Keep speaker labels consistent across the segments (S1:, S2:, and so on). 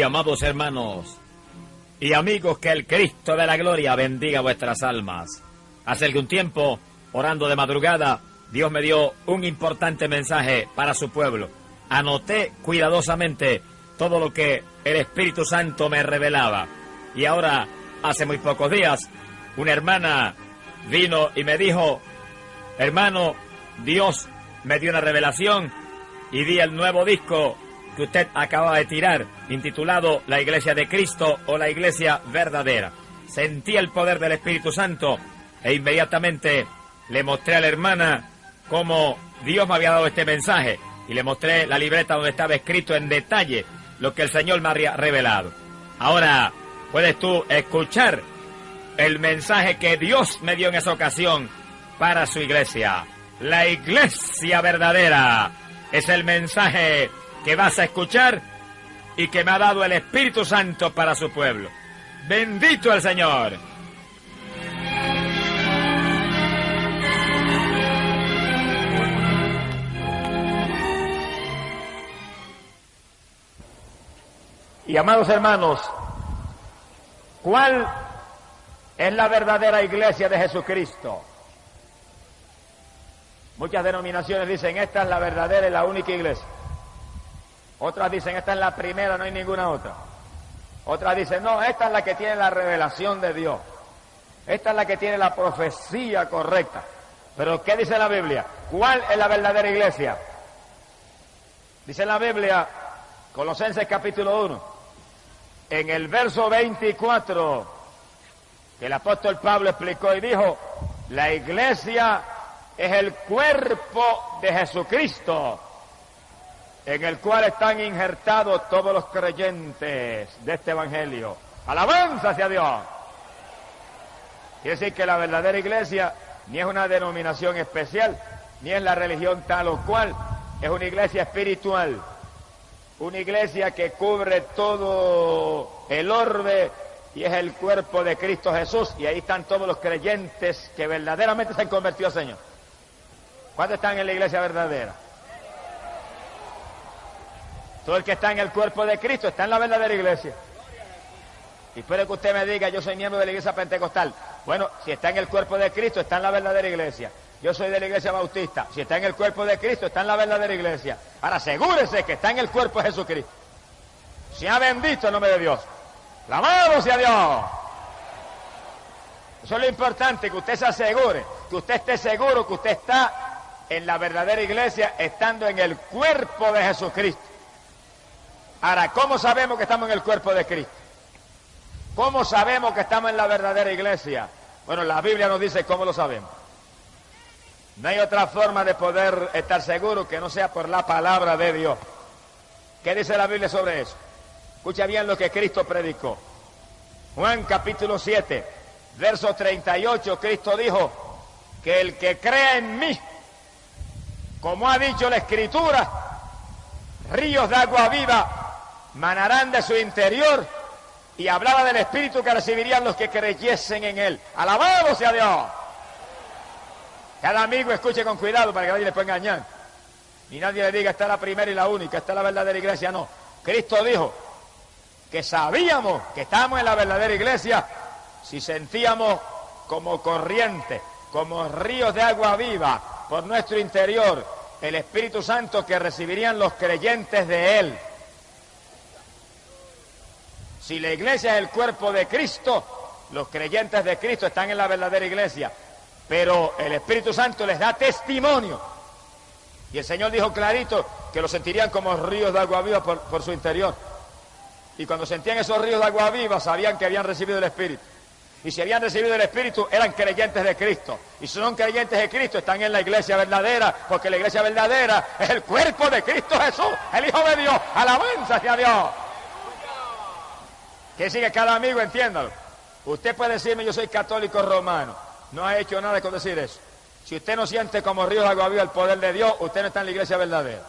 S1: y amados hermanos y amigos, que el Cristo de la gloria bendiga vuestras almas. Hace algún tiempo, orando de madrugada, Dios me dio un importante mensaje para su pueblo. Anoté cuidadosamente todo lo que el Espíritu Santo me revelaba. Y ahora, hace muy pocos días, una hermana vino y me dijo: hermano, Dios me dio una revelación y vi el nuevo disco que usted acaba de tirar, intitulado La Iglesia de Cristo o La Iglesia Verdadera. Sentí el poder del Espíritu Santo e inmediatamente le mostré a la hermana cómo Dios me había dado este mensaje y le mostré la libreta donde estaba escrito en detalle lo que el Señor me había revelado. Ahora puedes tú escuchar el mensaje que Dios me dio en esa ocasión para su iglesia. La Iglesia Verdadera es el mensaje que vas a escuchar y que me ha dado el Espíritu Santo para su pueblo. ¡Bendito el Señor! Y amados hermanos, ¿cuál es la verdadera iglesia de Jesucristo? Muchas denominaciones dicen: esta es la verdadera y la única iglesia. Otras dicen: esta es la primera, no hay ninguna otra. Otras dicen: no, esta es la que tiene la revelación de Dios. Esta es la que tiene la profecía correcta. Pero ¿qué dice la Biblia? ¿Cuál es la verdadera iglesia? Dice la Biblia, Colosenses capítulo 1, en el verso 24, que el apóstol Pablo explicó y dijo: la iglesia es el cuerpo de Jesucristo, en el cual están injertados todos los creyentes de este evangelio. ¡Alabanza hacia Dios! Quiere decir que la verdadera iglesia ni es una denominación especial, ni es la religión tal o cual, es una iglesia espiritual, una iglesia que cubre todo el orbe y es el cuerpo de Cristo Jesús, y ahí están todos los creyentes que verdaderamente se han convertido al Señor. ¿Cuántos están en la iglesia verdadera? Todo el que está en el cuerpo de Cristo está en la verdadera iglesia. Y puede que usted me diga: yo soy miembro de la iglesia pentecostal. Bueno, si está en el cuerpo de Cristo, está en la verdadera iglesia. Yo soy de la iglesia bautista. Si está en el cuerpo de Cristo, está en la verdadera iglesia. Ahora asegúrese que está en el cuerpo de Jesucristo. Sea bendito el nombre de Dios. ¡Alabado sea Dios! Eso es lo importante, que usted se asegure, que usted esté seguro que usted está en la verdadera iglesia, estando en el cuerpo de Jesucristo. Ahora, ¿cómo sabemos que estamos en el cuerpo de Cristo? ¿Cómo sabemos que estamos en la verdadera iglesia? Bueno, la Biblia nos dice cómo lo sabemos. No hay otra forma de poder estar seguro que no sea por la palabra de Dios. ¿Qué dice la Biblia sobre eso? Escucha bien lo que Cristo predicó. Juan capítulo 7, verso 38, Cristo dijo que el que crea en mí, como ha dicho la Escritura, ríos de agua viva manarán de su interior, y hablaba del Espíritu que recibirían los que creyesen en Él. ¡Alabado sea Dios! Cada amigo escuche con cuidado para que nadie le pueda engañar. Ni nadie le diga: esta es la primera y la única, esta es la verdadera iglesia. No. Cristo dijo que sabíamos que estábamos en la verdadera iglesia si sentíamos como corriente, como ríos de agua viva por nuestro interior el Espíritu Santo que recibirían los creyentes de Él. Si la iglesia es el cuerpo de Cristo, los creyentes de Cristo están en la verdadera iglesia, pero el Espíritu Santo les da testimonio. Y el Señor dijo clarito que lo sentirían como ríos de agua viva por su interior. Y cuando sentían esos ríos de agua viva, sabían que habían recibido el Espíritu. Y si habían recibido el Espíritu, eran creyentes de Cristo. Y si son creyentes de Cristo, están en la iglesia verdadera, porque la iglesia verdadera es el cuerpo de Cristo Jesús, el Hijo de Dios. ¡Alabanza hacia Dios! Que sigue cada amigo, entiéndalo. Usted puede decirme: yo soy católico romano. No ha hecho nada con decir eso. Si usted no siente como ríos de agua viva el poder de Dios, usted no está en la iglesia verdadera.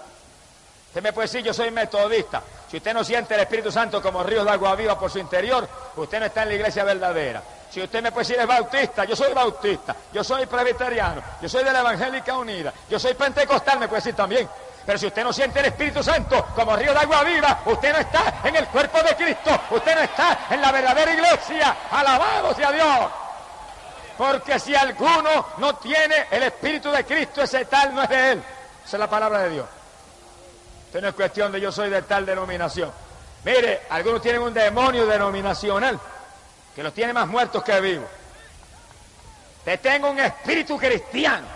S1: Usted me puede decir: yo soy metodista. Si usted no siente el Espíritu Santo como ríos de agua viva por su interior, usted no está en la iglesia verdadera. Si usted me puede decir: es bautista, yo soy bautista. Yo soy presbiteriano, yo soy de la Evangélica Unida, yo soy pentecostal, me puede decir también. Pero si usted no siente el Espíritu Santo como río de agua viva, usted no está en el cuerpo de Cristo, usted no está en la verdadera iglesia. ¡Alabado sea Dios! Porque si alguno no tiene el Espíritu de Cristo, ese tal no es de él. Esa es la palabra de Dios. Esto no es cuestión de yo soy de tal denominación. Mire, algunos tienen un demonio denominacional que los tiene más muertos que vivos. Te tengo un espíritu cristiano,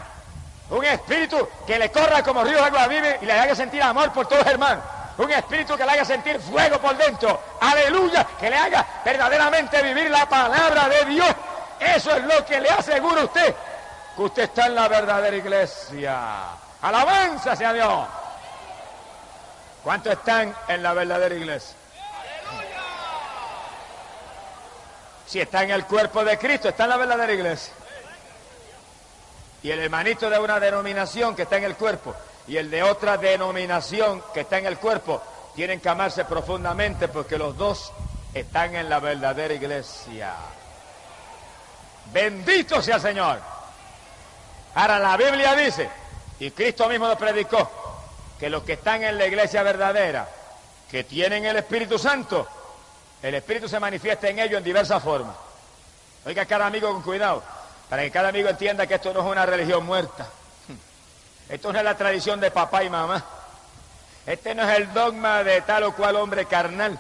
S1: un espíritu que le corra como río de agua viva y le haga sentir amor por todos los hermanos, un espíritu que le haga sentir fuego por dentro, aleluya, que le haga verdaderamente vivir la palabra de Dios. Eso es lo que le asegura a usted, que usted está en la verdadera iglesia. Alabanza sea Dios. ¿Cuántos están en la verdadera iglesia? Si está en el cuerpo de Cristo, está en la verdadera iglesia. Y el hermanito de una denominación que está en el cuerpo y el de otra denominación que está en el cuerpo tienen que amarse profundamente, porque los dos están en la verdadera iglesia. Bendito sea el Señor. Ahora la Biblia dice, y Cristo mismo lo predicó, que los que están en la iglesia verdadera, que tienen el Espíritu Santo, el Espíritu se manifiesta en ellos en diversas formas. Oiga cada amigo con cuidado, para que cada amigo entienda que esto no es una religión muerta. Esto no es la tradición de papá y mamá. Este no es el dogma de tal o cual hombre carnal.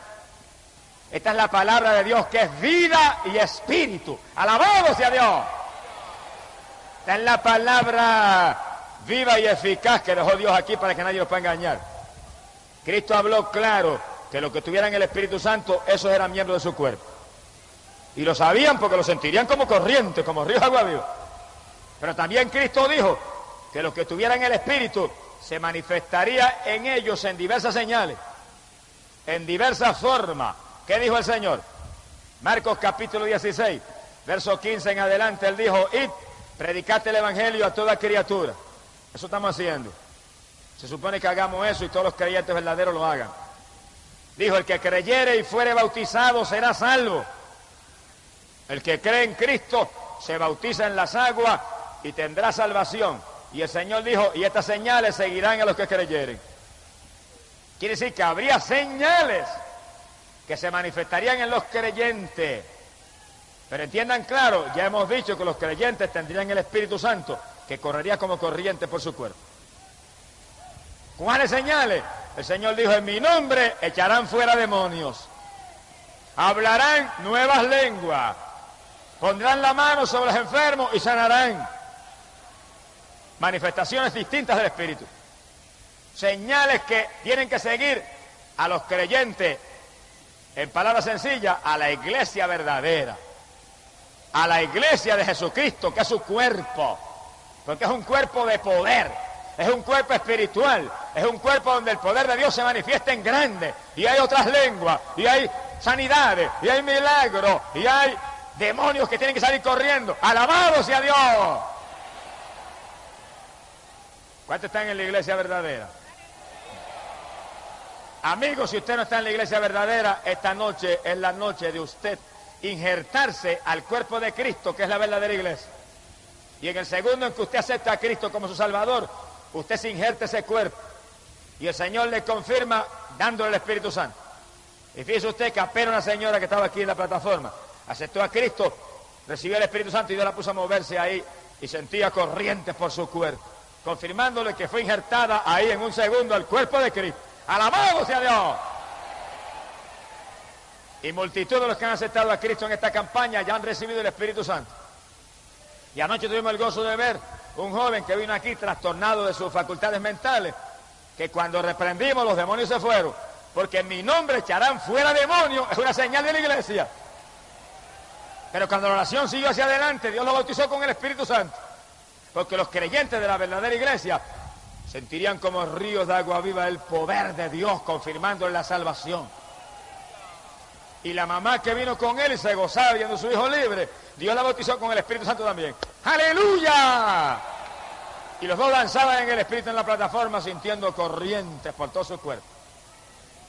S1: Esta es la palabra de Dios, que es vida y espíritu. ¡Alabado sea Dios! Esta es la palabra viva y eficaz que dejó Dios aquí para que nadie los pueda engañar. Cristo habló claro que los que tuvieran el Espíritu Santo, esos eran miembros de su cuerpo. Y lo sabían porque lo sentirían como corriente, como ríos de agua viva. Pero también Cristo dijo que los que tuvieran el Espíritu se manifestaría en ellos en diversas señales, en diversas formas. ¿Qué dijo el Señor? Marcos capítulo 16, verso 15 en adelante, Él dijo, id, predicad el Evangelio a toda criatura. Eso estamos haciendo. Se supone que hagamos eso y todos los creyentes verdaderos lo hagan. Dijo, el que creyere y fuere bautizado será salvo. El que cree en Cristo se bautiza en las aguas y tendrá salvación. Y el Señor dijo, y estas señales seguirán a los que creyeren. Quiere decir que habría señales que se manifestarían en los creyentes. Pero entiendan claro, ya hemos dicho que los creyentes tendrían el Espíritu Santo, que correría como corriente por su cuerpo. ¿Cuáles señales? El Señor dijo, en mi nombre echarán fuera demonios, hablarán nuevas lenguas, pondrán la mano sobre los enfermos y sanarán. Manifestaciones distintas del Espíritu. Señales que tienen que seguir a los creyentes, en palabras sencillas, a la iglesia verdadera, a la iglesia de Jesucristo, que es su cuerpo, porque es un cuerpo de poder, es un cuerpo espiritual, es un cuerpo donde el poder de Dios se manifiesta en grande, y hay otras lenguas, y hay sanidades, y hay milagros, y hay demonios que tienen que salir corriendo. ¡Alabado sea Dios! ¿Cuántos están en la iglesia verdadera? Amigos, si usted no está en la iglesia verdadera, esta noche es la noche de usted injertarse al cuerpo de Cristo, que es la verdadera iglesia. Y en el segundo en que usted acepta a Cristo como su Salvador, usted se injerta ese cuerpo. Y el Señor le confirma dándole el Espíritu Santo. Y fíjese usted que apenas una señora que estaba aquí en la plataforma aceptó a Cristo, recibió el Espíritu Santo y Dios la puso a moverse ahí y sentía corrientes por su cuerpo, confirmándole que fue injertada ahí en un segundo al cuerpo de Cristo. ¡Alabado sea Dios! Y multitud de los que han aceptado a Cristo en esta campaña ya han recibido el Espíritu Santo. Y anoche tuvimos el gozo de ver un joven que vino aquí trastornado de sus facultades mentales, que cuando reprendimos los demonios se fueron, porque en mi nombre echarán fuera demonios, es una señal de la iglesia. Pero cuando la oración siguió hacia adelante, Dios lo bautizó con el Espíritu Santo, porque los creyentes de la verdadera iglesia sentirían como ríos de agua viva el poder de Dios, confirmando la salvación. Y la mamá que vino con él y se gozaba viendo a su hijo libre, Dios la bautizó con el Espíritu Santo también. ¡Aleluya! Y los dos danzaban en el Espíritu en la plataforma, sintiendo corrientes por todo su cuerpo.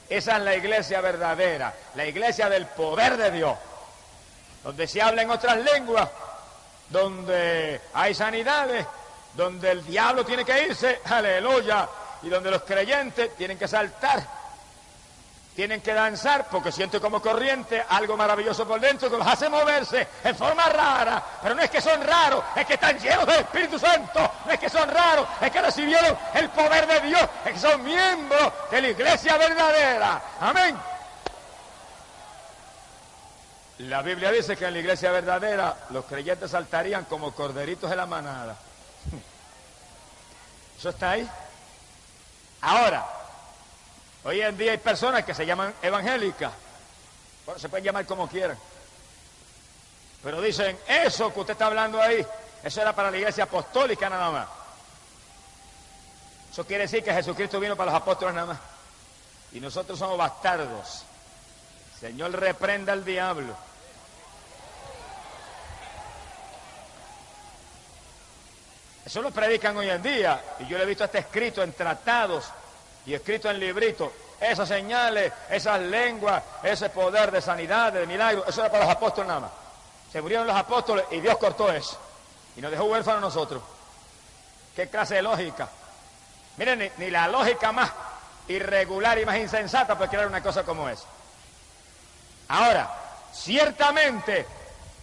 S1: Esa es la iglesia verdadera, la iglesia del poder de Dios, donde se habla en otras lenguas, donde hay sanidades, donde el diablo tiene que irse, aleluya, y donde los creyentes tienen que saltar, tienen que danzar, porque sienten como corriente algo maravilloso por dentro que los hace moverse en forma rara. Pero no es que son raros, es que están llenos del Espíritu Santo. No es que son raros, es que recibieron el poder de Dios, es que son miembros de la iglesia verdadera. Amén. La Biblia dice que en la iglesia verdadera los creyentes saltarían como corderitos de la manada. ¿Eso está ahí? Ahora, hoy en día hay personas que se llaman evangélicas. Bueno, se pueden llamar como quieran. Pero dicen, eso que usted está hablando ahí, eso era para la iglesia apostólica nada más. Eso quiere decir que Jesucristo vino para los apóstoles nada más. Y nosotros somos bastardos. Señor, reprenda al diablo. Eso lo predican hoy en día. Y yo lo he visto hasta escrito en tratados y escrito en libritos. Esas señales, esas lenguas, ese poder de sanidad, de milagro, eso era para los apóstoles nada más. Se murieron los apóstoles y Dios cortó eso. Y nos dejó huérfanos a nosotros. ¿Qué clase de lógica? Miren, ni la lógica más irregular y más insensata puede crear una cosa como esa. Ahora, ciertamente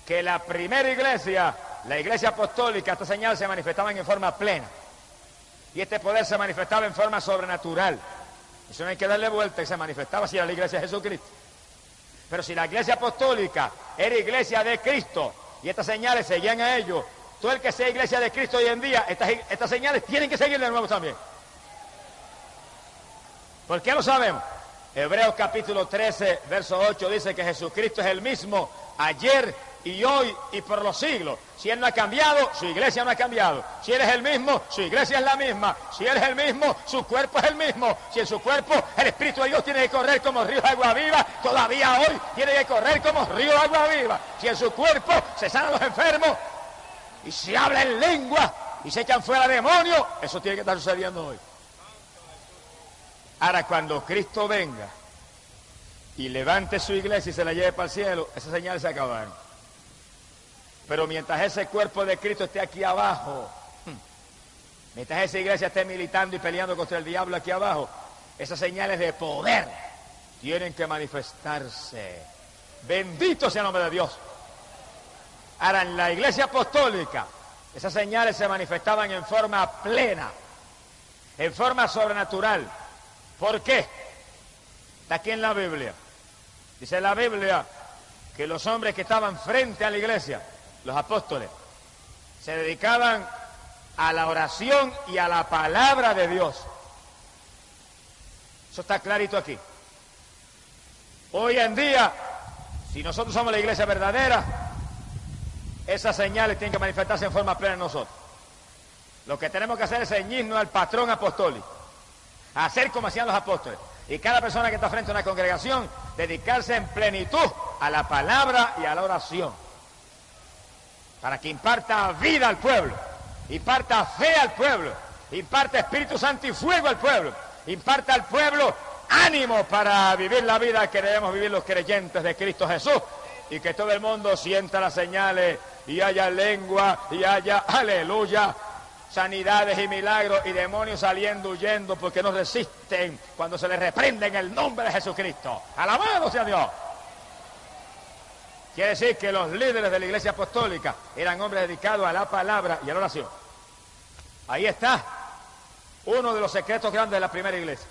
S1: que la primera iglesia, la iglesia apostólica, estas señales se manifestaban en forma plena. Y este poder se manifestaba en forma sobrenatural. Eso no hay que darle vuelta, y se manifestaba si era la iglesia de Jesucristo. Pero si la iglesia apostólica era iglesia de Cristo y estas señales seguían a ellos, todo el que sea iglesia de Cristo hoy en día, estas señales tienen que seguir de nuevo también. ¿Por qué lo sabemos? Hebreos capítulo 13, verso 8 dice que Jesucristo es el mismo ayer y hoy y por los siglos. Si Él no ha cambiado, su iglesia no ha cambiado. Si Él es el mismo, su iglesia es la misma. Si Él es el mismo, su cuerpo es el mismo. Si en su cuerpo el Espíritu de Dios tiene que correr como río de agua viva, todavía hoy tiene que correr como río de agua viva. Si en su cuerpo se sanan los enfermos y se habla en lengua y se echan fuera demonios, eso tiene que estar sucediendo hoy. Ahora, cuando Cristo venga y levante su iglesia y se la lleve para el cielo, esas señales se acabaron. Pero mientras ese cuerpo de Cristo esté aquí abajo, mientras esa iglesia esté militando y peleando contra el diablo aquí abajo, esas señales de poder tienen que manifestarse. Bendito sea el nombre de Dios. Ahora, en la iglesia apostólica, esas señales se manifestaban en forma plena, en forma sobrenatural. ¿Por qué? Está aquí en la Biblia. Dice la Biblia que los hombres que estaban frente a la iglesia, los apóstoles, se dedicaban a la oración y a la palabra de Dios. Eso está clarito aquí. Hoy en día, si nosotros somos la iglesia verdadera, esas señales tienen que manifestarse en forma plena en nosotros. Lo que tenemos que hacer es ceñirnos al patrón apostólico, hacer como hacían los apóstoles. Y cada persona que está frente a una congregación, dedicarse en plenitud a la palabra y a la oración, para que imparta vida al pueblo, imparta fe al pueblo, imparta Espíritu Santo y fuego al pueblo, imparta al pueblo ánimo para vivir la vida que debemos vivir los creyentes de Cristo Jesús, y que todo el mundo sienta las señales y haya lengua y haya, aleluya, sanidades y milagros y demonios saliendo, huyendo, porque no resisten cuando se les reprende en el nombre de Jesucristo. ¡Alabado sea Dios! Quiere decir que los líderes de la iglesia apostólica eran hombres dedicados a la palabra y a la oración. Ahí está uno de los secretos grandes de la primera iglesia,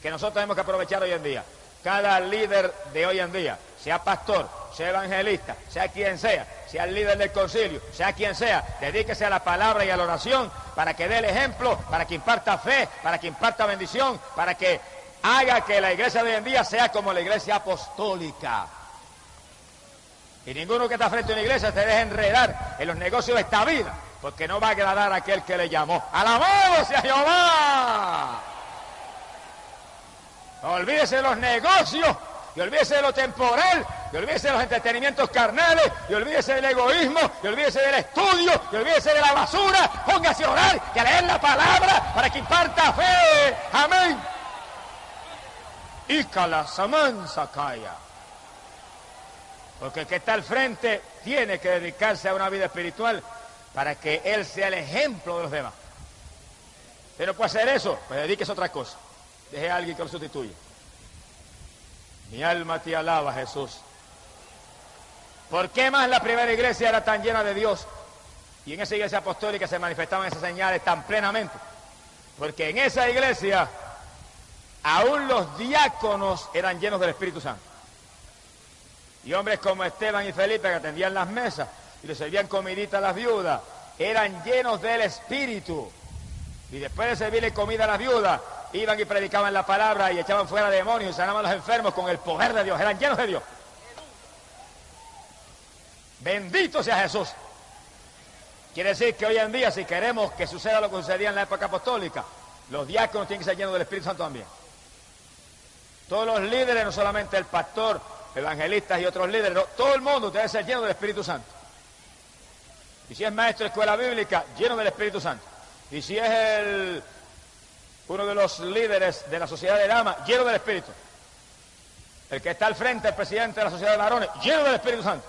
S1: que nosotros tenemos que aprovechar hoy en día. Cada líder de hoy en día, sea pastor, sea evangelista, sea quien sea el líder del concilio, sea quien sea, dedíquese a la palabra y a la oración para que dé el ejemplo, para que imparta fe, para que imparta bendición, para que haga que la iglesia de hoy en día sea como la iglesia apostólica. Y ninguno que está frente a una iglesia se deje enredar en los negocios de esta vida, porque no va a agradar a aquel que le llamó. ¡Alabado sea Jehová! Olvídese de los negocios, y olvídese de lo temporal, y olvídese de los entretenimientos carnales, y olvídese del egoísmo, y olvídese del estudio, y olvídese de la basura. Póngase a orar y a leer la palabra para que imparta fe. Amén. Y calasamansa calla. Porque el que está al frente tiene que dedicarse a una vida espiritual para que él sea el ejemplo de los demás. Usted no puede hacer eso, pues dedíquese a otra cosa. Deje a alguien que lo sustituya. Mi alma te alaba, Jesús. ¿Por qué más la primera iglesia era tan llena de Dios? Y en esa iglesia apostólica se manifestaban esas señales tan plenamente. Porque en esa iglesia, aún los diáconos eran llenos del Espíritu Santo. Y hombres como Esteban y Felipe, que atendían las mesas y le servían comidita a las viudas, eran llenos del Espíritu. Y después de servirle comida a las viudas, iban y predicaban la palabra y echaban fuera demonios y sanaban a los enfermos con el poder de Dios. Eran llenos de Dios. Bendito sea Jesús. Quiere decir que hoy en día, si queremos que suceda lo que sucedía en la época apostólica, los diáconos tienen que ser llenos del Espíritu Santo también. Todos los líderes, no solamente el pastor, evangelistas y otros líderes, no, todo el mundo debe ser lleno del Espíritu Santo. Y si es maestro de escuela bíblica, lleno del Espíritu Santo. Y si es uno de los líderes de la sociedad de damas, lleno del Espíritu. El que está al frente, el presidente de la sociedad de varones, lleno del Espíritu Santo.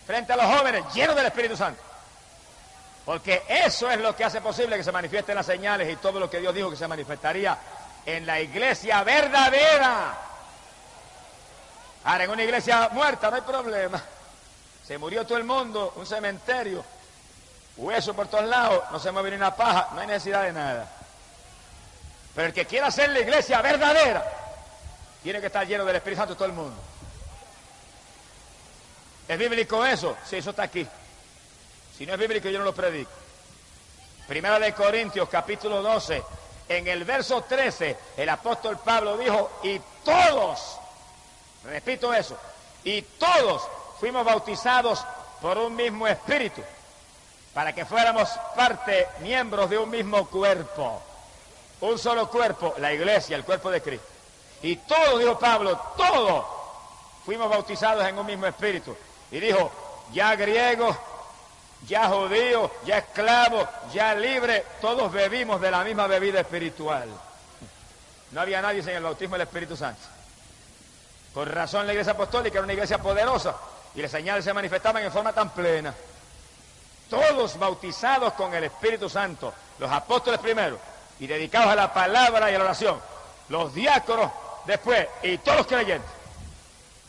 S1: Frente a los jóvenes, lleno del Espíritu Santo. Porque eso es lo que hace posible que se manifiesten las señales y todo lo que Dios dijo que se manifestaría en la iglesia verdadera. Ahora, en una iglesia muerta no hay problema. Se murió todo el mundo, un cementerio, hueso por todos lados, no se mueve ni una paja, no hay necesidad de nada. Pero el que quiera hacer la iglesia verdadera, tiene que estar lleno del Espíritu Santo todo el mundo. ¿Es bíblico eso? Sí, eso está aquí. Si no es bíblico, yo no lo predico. Primera de Corintios, capítulo 12, en el verso 13, el apóstol Pablo dijo, y todos, repito eso, y todos fuimos bautizados por un mismo espíritu, para que fuéramos parte, miembros de un mismo cuerpo. Un solo cuerpo, la iglesia, el cuerpo de Cristo. Y todos, dijo Pablo, todos fuimos bautizados en un mismo espíritu. Y dijo, ya griego, ya judío, ya esclavo, ya libre, todos bebimos de la misma bebida espiritual. No había nadie sin el bautismo del Espíritu Santo. Por razón la iglesia apostólica era una iglesia poderosa y las señales se manifestaban en forma tan plena. Todos bautizados con el Espíritu Santo, los apóstoles primero y dedicados a la palabra y a la oración, los diáconos después y todos los creyentes.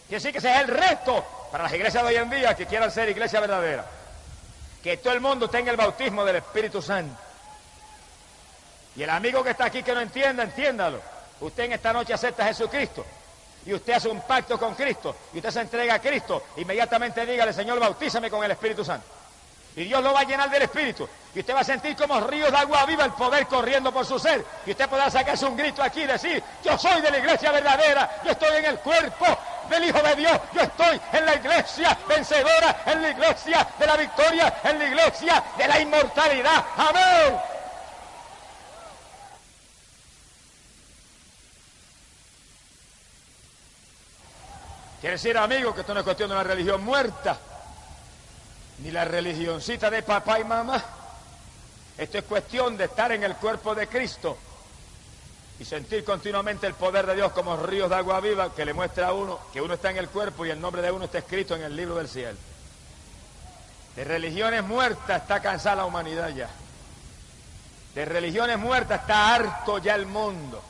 S1: Quiere decir que ese es el resto para las iglesias de hoy en día que quieran ser iglesia verdadera. Que todo el mundo tenga el bautismo del Espíritu Santo. Y el amigo que está aquí que no entienda, entiéndalo. Usted en esta noche acepta a Jesucristo y usted hace un pacto con Cristo y usted se entrega a Cristo, inmediatamente dígale, Señor, bautízame con el Espíritu Santo. Y Dios lo va a llenar del Espíritu. Y usted va a sentir como ríos de agua viva el poder corriendo por su ser. Y usted podrá sacarse un grito aquí y decir, yo soy de la iglesia verdadera, yo estoy en el cuerpo del Hijo de Dios, yo estoy en la iglesia vencedora, en la iglesia de la victoria, en la iglesia de la inmortalidad. ¡Amén! Quiere decir, amigo, que esto no es cuestión de una religión muerta, ni la religioncita de papá y mamá. Esto es cuestión de estar en el cuerpo de Cristo y sentir continuamente el poder de Dios como ríos de agua viva que le muestra a uno que uno está en el cuerpo y el nombre de uno está escrito en el libro del cielo. De religiones muertas está cansada la humanidad ya. De religiones muertas está harto ya el mundo.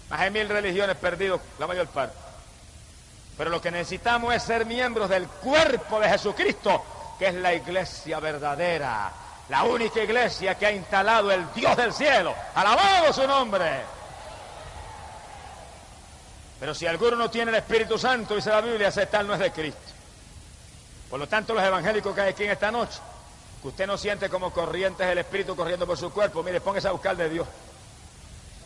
S1: Más de 1000 religiones perdidas, la mayor parte. Pero lo que necesitamos es ser miembros del cuerpo de Jesucristo, que es la iglesia verdadera, la única iglesia que ha instalado el Dios del cielo. ¡Alabado su nombre! Pero si alguno no tiene el Espíritu Santo, dice la Biblia, ese tal no es de Cristo. Por lo tanto, los evangélicos que hay aquí en esta noche, que usted no siente como corrientes el Espíritu corriendo por su cuerpo, mire, póngase a buscar de Dios.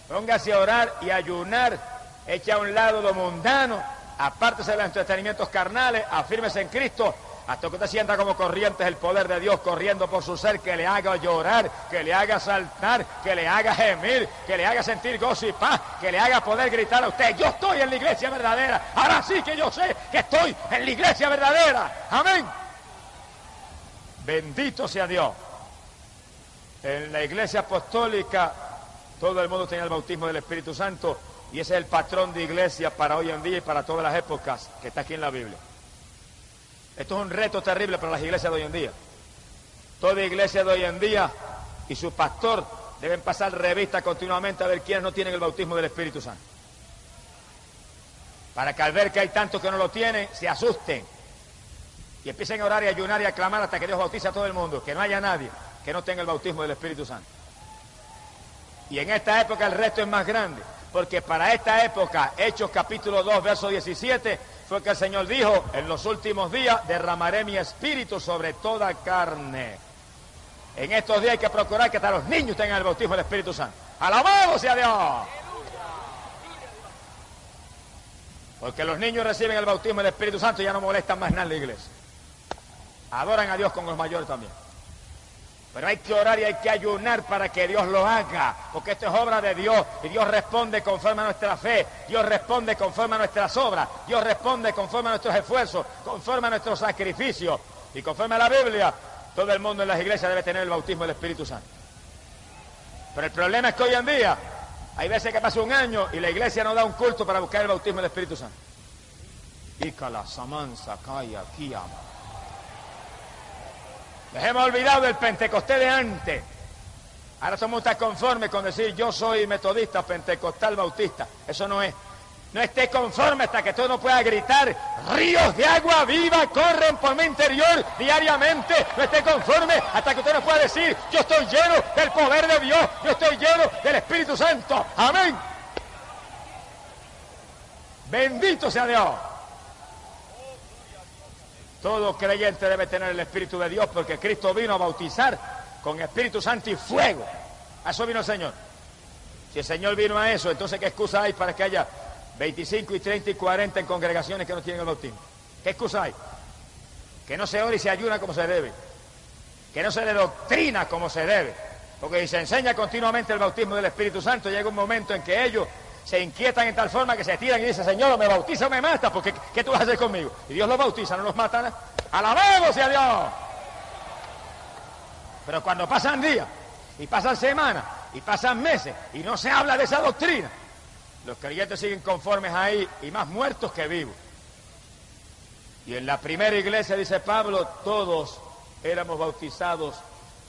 S1: Póngase a orar y a ayunar, eche a un lado lo mundano, apártese de los entretenimientos carnales, afírmese en Cristo, hasta que usted sienta como corrientes el poder de Dios corriendo por su ser, que le haga llorar, que le haga saltar, que le haga gemir, que le haga sentir gozo y paz, que le haga poder gritar a usted, yo estoy en la iglesia verdadera, ahora sí que yo sé que estoy en la iglesia verdadera. Amén. Bendito sea Dios. En la iglesia apostólica todo el mundo tenía el bautismo del Espíritu Santo y ese es el patrón de iglesia para hoy en día y para todas las épocas que está aquí en la Biblia. Esto es un reto terrible para las iglesias de hoy en día. Toda iglesia de hoy en día y su pastor deben pasar revista continuamente a ver quiénes no tienen el bautismo del Espíritu Santo. Para que al ver que hay tantos que no lo tienen, se asusten y empiecen a orar y ayunar y a clamar hasta que Dios bautice a todo el mundo, que no haya nadie que no tenga el bautismo del Espíritu Santo. Y en esta época el resto es más grande, porque para esta época, Hechos capítulo 2, verso 17, fue que el Señor dijo: en los últimos días derramaré mi espíritu sobre toda carne. En estos días hay que procurar que hasta los niños tengan el bautismo del Espíritu Santo. ¡Alabado sea Dios! Porque los niños reciben el bautismo del Espíritu Santo y ya no molestan más nada en la iglesia. Adoran a Dios con los mayores también. Pero hay que orar y hay que ayunar para que Dios lo haga, porque esto es obra de Dios y Dios responde conforme a nuestra fe, Dios responde conforme a nuestras obras, Dios responde conforme a nuestros esfuerzos, conforme a nuestros sacrificios y conforme a la Biblia. Todo el mundo en las iglesias debe tener el bautismo del Espíritu Santo. Pero el problema es que hoy en día hay veces que pasa un año y la iglesia no da un culto para buscar el bautismo del Espíritu Santo. Ícala, Samansa, Kaya, Kiyama. Les hemos olvidado del Pentecostés de antes. Ahora somos tan conformes con decir: yo soy metodista, pentecostal, bautista. Eso no es. No esté conforme hasta que tú no puedas gritar: ríos de agua viva corren por mi interior diariamente. No esté conforme hasta que usted no pueda decir: yo estoy lleno del poder de Dios, yo estoy lleno del Espíritu Santo. Amén. Bendito sea Dios. Todo creyente debe tener el Espíritu de Dios, porque Cristo vino a bautizar con Espíritu Santo y fuego. A eso vino el Señor. Si el Señor vino a eso, entonces ¿qué excusa hay para que haya 25 y 30 y 40 en congregaciones que no tienen el bautismo? ¿Qué excusa hay? Que no se ora y se ayuna como se debe. Que no se le doctrina como se debe. Porque si se enseña continuamente el bautismo del Espíritu Santo, llega un momento en que ellos se inquietan en tal forma que se tiran y dicen: Señor, o me bautiza o me mata, porque ¿qué tú vas a hacer conmigo? Y Dios los bautiza, no los mata. ¡Alabado sea Dios! Pero cuando pasan días, y pasan semanas, y pasan meses, y no se habla de esa doctrina, los creyentes siguen conformes ahí, y más muertos que vivos. Y en la primera iglesia, dice Pablo, todos éramos bautizados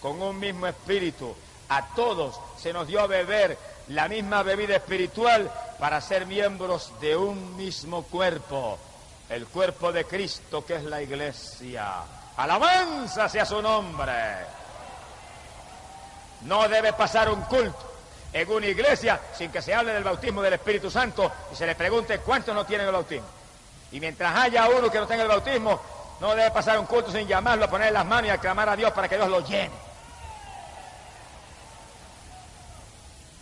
S1: con un mismo espíritu. A todos se nos dio a beber la misma bebida espiritual para ser miembros de un mismo cuerpo, el cuerpo de Cristo, que es la iglesia. ¡Alabanza sea su nombre! No debe pasar un culto en una iglesia sin que se hable del bautismo del Espíritu Santo y se le pregunte cuántos no tienen el bautismo. Y mientras haya uno que no tenga el bautismo, no debe pasar un culto sin llamarlo, a poner las manos y a clamar a Dios para que Dios lo llene.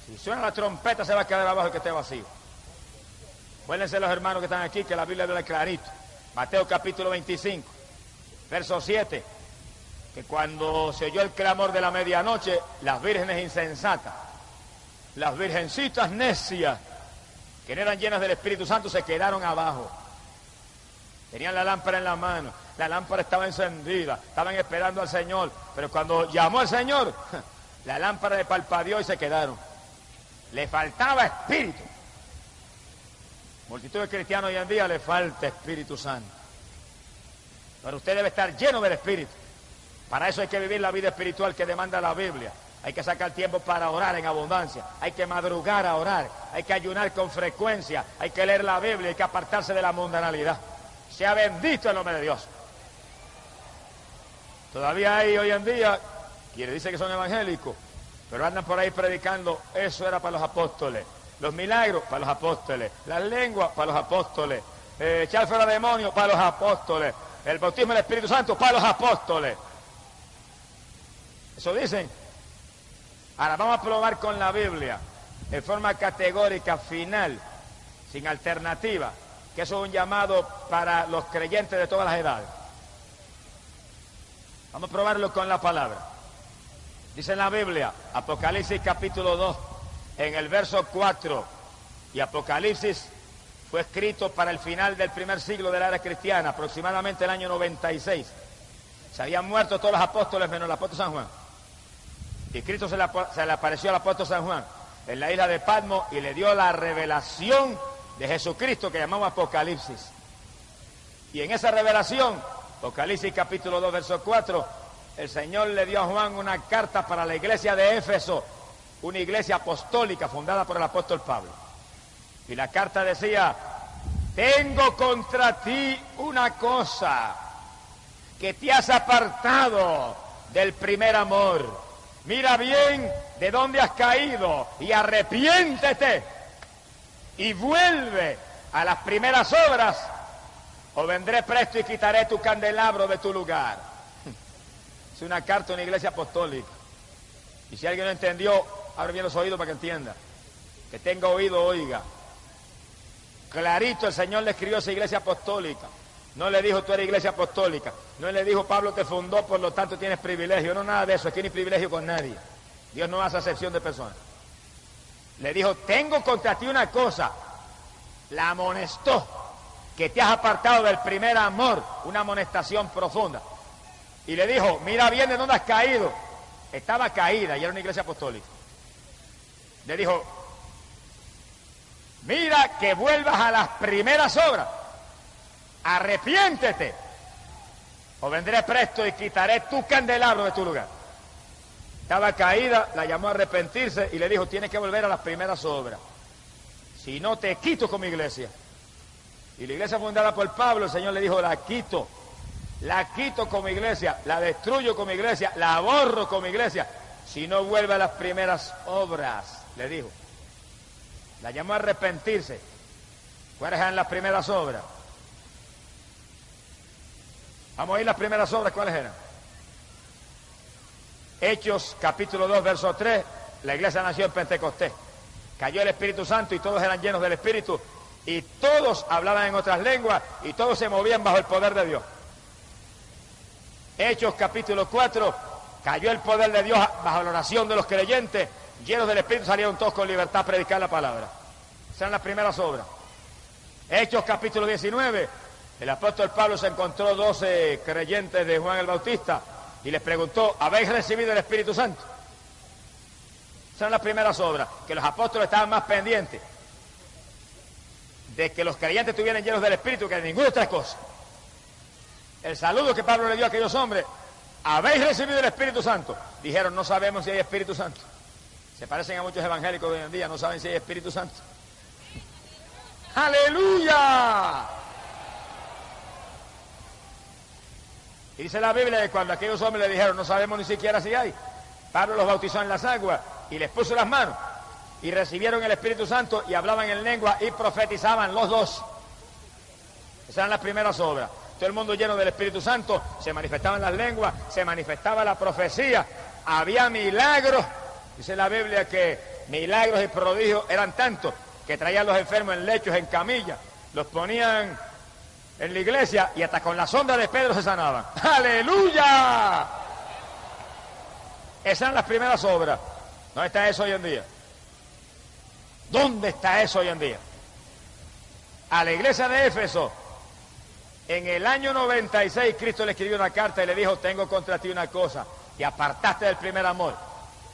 S1: Si suena la trompeta, se va a quedar abajo el que esté vacío. Acuérdense los hermanos que están aquí, que la Biblia habla clarito. Mateo capítulo 25, verso 7, que cuando se oyó el clamor de la medianoche, las vírgenes insensatas, las virgencitas necias, que no eran llenas del Espíritu Santo, se quedaron abajo. Tenían la lámpara en la mano, la lámpara estaba encendida, estaban esperando al Señor, pero cuando llamó al Señor, la lámpara le parpadeó y se quedaron. Le faltaba espíritu. Multitud de cristianos hoy en día le falta Espíritu Santo. Pero usted debe estar lleno del Espíritu. Para eso hay que vivir la vida espiritual que demanda la Biblia. Hay que sacar tiempo para orar en abundancia. Hay que madrugar a orar. Hay que ayunar con frecuencia. Hay que leer la Biblia. Hay que apartarse de la mundanalidad. Sea bendito el nombre de Dios. Todavía hay hoy en día quienes dicen que son evangélicos, pero andan por ahí predicando: eso era para los apóstoles. Los milagros, para los apóstoles. Las lenguas, para los apóstoles. Echar fuera demonios, para los apóstoles. El bautismo del Espíritu Santo, para los apóstoles. Eso dicen. Ahora vamos a probar con la Biblia, en forma categórica, final, sin alternativa, que eso es un llamado para los creyentes de todas las edades. Vamos a probarlo con la palabra. Dice en la Biblia, Apocalipsis capítulo 2, en el verso 4, y Apocalipsis fue escrito para el final del primer siglo de la era cristiana, aproximadamente el año 96. Se habían muerto todos los apóstoles menos el apóstol San Juan. Y Cristo se le apareció al apóstol San Juan en la isla de Patmos y le dio la revelación de Jesucristo que llamamos Apocalipsis. Y en esa revelación, Apocalipsis capítulo 2, verso 4, el Señor le dio a Juan una carta para la iglesia de Éfeso, una iglesia apostólica fundada por el apóstol Pablo. Y la carta decía: tengo contra ti una cosa, que te has apartado del primer amor. Mira bien de dónde has caído y arrepiéntete y vuelve a las primeras obras, o vendré presto y quitaré tu candelabro de tu lugar. Es una carta a una iglesia apostólica. Y si alguien no entendió, abre bien los oídos para que entienda. Que tenga oído, oiga. Clarito el Señor le escribió a esa iglesia apostólica. No le dijo tú eres iglesia apostólica. No le dijo Pablo te fundó, por lo tanto tienes privilegio. No, nada de eso. Aquí no hay privilegio con nadie. Dios no hace acepción de personas. Le dijo, tengo contra ti una cosa. La amonestó, que te has apartado del primer amor. Una amonestación profunda. Y le dijo, mira bien de dónde has caído. Estaba caída y era una iglesia apostólica. Le dijo, mira que vuelvas a las primeras obras. Arrepiéntete, o vendré presto y quitaré tu candelabro de tu lugar. Estaba caída, la llamó a arrepentirse y le dijo, tienes que volver a las primeras obras. Si no, te quito como iglesia. Y la iglesia fundada por Pablo, el Señor le dijo, la quito como iglesia, la destruyo como iglesia, la borro como iglesia, si no vuelve a las primeras obras, le dijo. La llamó a arrepentirse. ¿Cuáles eran las primeras obras? Vamos a ir las primeras obras, ¿cuáles eran? Hechos, capítulo 2, verso 3, la iglesia nació en Pentecostés. Cayó el Espíritu Santo y todos eran llenos del Espíritu y todos hablaban en otras lenguas y todos se movían bajo el poder de Dios. Hechos, capítulo 4, cayó el poder de Dios bajo la oración de los creyentes, llenos del Espíritu salieron todos con libertad a predicar la palabra. Esas eran las primeras obras. Hechos, capítulo 19, el apóstol Pablo se encontró 12 creyentes de Juan el Bautista y les preguntó, ¿habéis recibido el Espíritu Santo? Esas eran las primeras obras, que los apóstoles estaban más pendientes de que los creyentes estuvieran llenos del Espíritu que de ninguna otra cosa. El saludo que Pablo le dio a aquellos hombres, ¿habéis recibido el Espíritu Santo? Dijeron, no sabemos si hay Espíritu Santo. Se parecen a muchos evangélicos de hoy en día, no saben si hay Espíritu Santo. ¡Aleluya! Y dice la Biblia que cuando aquellos hombres le dijeron, no sabemos ni siquiera si hay, Pablo los bautizó en las aguas y les puso las manos y recibieron el Espíritu Santo y hablaban en lengua y profetizaban los dos. Esas eran las primeras obras. Todo el mundo lleno del Espíritu Santo, se manifestaban las lenguas, se manifestaba la profecía, había milagros. Dice la Biblia que milagros y prodigios eran tantos que traían los enfermos en lechos, en camillas, los ponían en la iglesia y hasta con la sombra de Pedro se sanaban. ¡Aleluya! Esas eran las primeras obras. ¿Dónde está eso hoy en día? ¿Dónde está eso hoy en día? A la iglesia de Éfeso, en el año 96, Cristo le escribió una carta y le dijo, tengo contra ti una cosa, te apartaste del primer amor,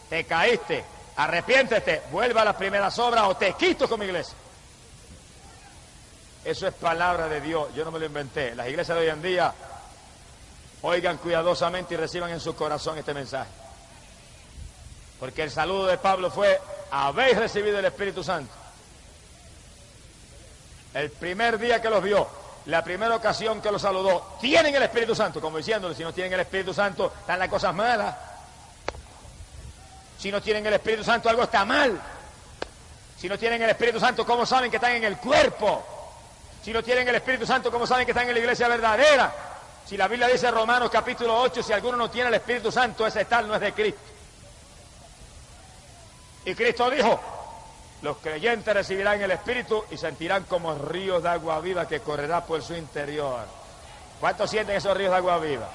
S1: te caíste, arrepiéntete, vuelva a las primeras obras o te quito como iglesia. Eso es palabra de Dios, yo no me lo inventé. Las iglesias de hoy en día, oigan cuidadosamente y reciban en su corazón este mensaje. Porque el saludo de Pablo fue, habéis recibido el Espíritu Santo. El primer día que los vio, la primera ocasión que los saludó, tienen el Espíritu Santo, como diciéndole, si no tienen el Espíritu Santo, están las cosas malas. Si no tienen el Espíritu Santo, algo está mal. Si no tienen el Espíritu Santo, ¿cómo saben que están en el cuerpo? Si no tienen el Espíritu Santo, ¿cómo saben que están en la iglesia verdadera? Si la Biblia dice en Romanos capítulo 8, si alguno no tiene el Espíritu Santo, ese tal no es de Cristo. Y Cristo dijo, los creyentes recibirán el Espíritu y sentirán como ríos de agua viva que correrá por su interior. ¿Cuántos sienten esos ríos de agua viva?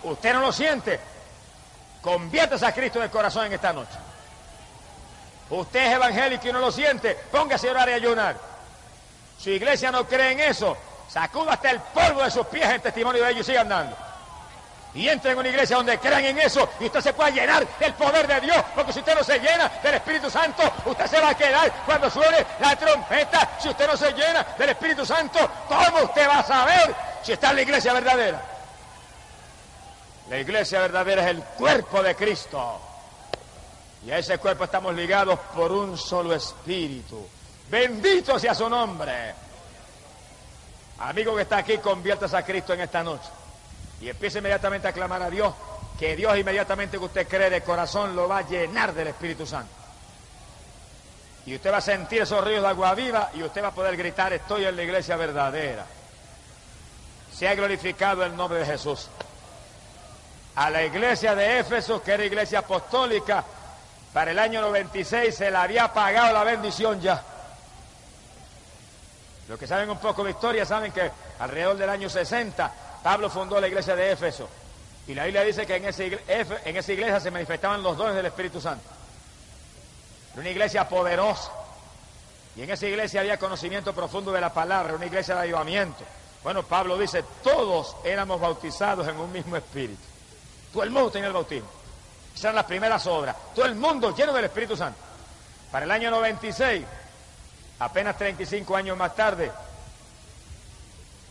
S1: ¿Usted no lo siente? Conviértase a Cristo en el corazón en esta noche. Usted es evangélico y no lo siente, póngase a orar y ayunar. Su iglesia no cree en eso, sacuda hasta el polvo de sus pies en testimonio de ellos y siga andando. Y entre en una iglesia donde crean en eso y usted se pueda llenar del poder de Dios, porque si usted no se llena del Espíritu Santo, usted se va a quedar cuando suene la trompeta. Si usted no se llena del Espíritu Santo, ¿cómo usted va a saber si está en la iglesia verdadera? La iglesia verdadera es el cuerpo de Cristo. Y a ese cuerpo estamos ligados por un solo espíritu. Bendito sea su nombre. Amigo que está aquí, conviértase a Cristo en esta noche. Y empiece inmediatamente a clamar a Dios, que Dios inmediatamente que usted cree de corazón lo va a llenar del Espíritu Santo. Y usted va a sentir esos ríos de agua viva y usted va a poder gritar: estoy en la iglesia verdadera. Sea glorificado el nombre de Jesús. A la iglesia de Éfeso, que era iglesia apostólica, para el año 96 se le había pagado la bendición ya. Los que saben un poco de historia saben que alrededor del año 60 Pablo fundó la iglesia de Éfeso. Y la Biblia dice que en esa iglesia se manifestaban los dones del Espíritu Santo. Era una iglesia poderosa. Y en esa iglesia había conocimiento profundo de la palabra, una iglesia de avivamiento. Bueno, Pablo dice, todos éramos bautizados en un mismo espíritu. Todo el mundo tenía el bautismo. Esas eran las primeras obras. Todo el mundo lleno del Espíritu Santo. Para el año 96, apenas 35 años más tarde,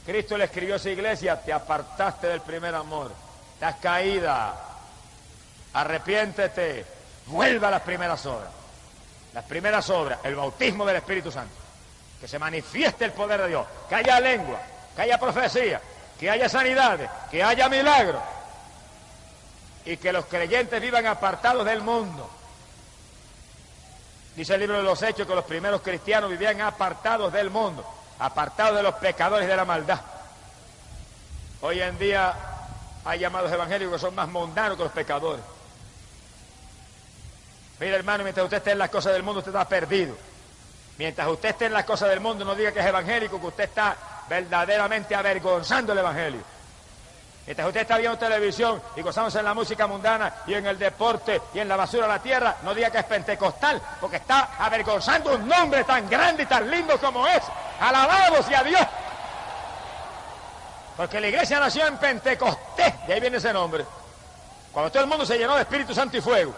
S1: Cristo le escribió a esa iglesia: te apartaste del primer amor, estás caída, arrepiéntete, vuelva a las primeras obras. Las primeras obras, el bautismo del Espíritu Santo, que se manifieste el poder de Dios, que haya lengua, que haya profecía, que haya sanidades, que haya milagros, y que los creyentes vivan apartados del mundo. Dice el libro de los Hechos que los primeros cristianos vivían apartados del mundo, apartados de los pecadores y de la maldad. Hoy en día hay llamados evangélicos que son más mundanos que los pecadores. Mira, hermano, mientras usted esté en las cosas del mundo, usted está perdido. Mientras usted esté en las cosas del mundo, no diga que es evangélico, que usted está verdaderamente avergonzando el evangelio. Mientras usted está viendo televisión y gozándose en la música mundana y en el deporte y en la basura de la tierra, no diga que es pentecostal, porque está avergonzando un nombre tan grande y tan lindo como es. ¡Alabado sea Dios! Porque la iglesia nació en Pentecostés, de ahí viene ese nombre. Cuando todo el mundo se llenó de Espíritu Santo y fuego,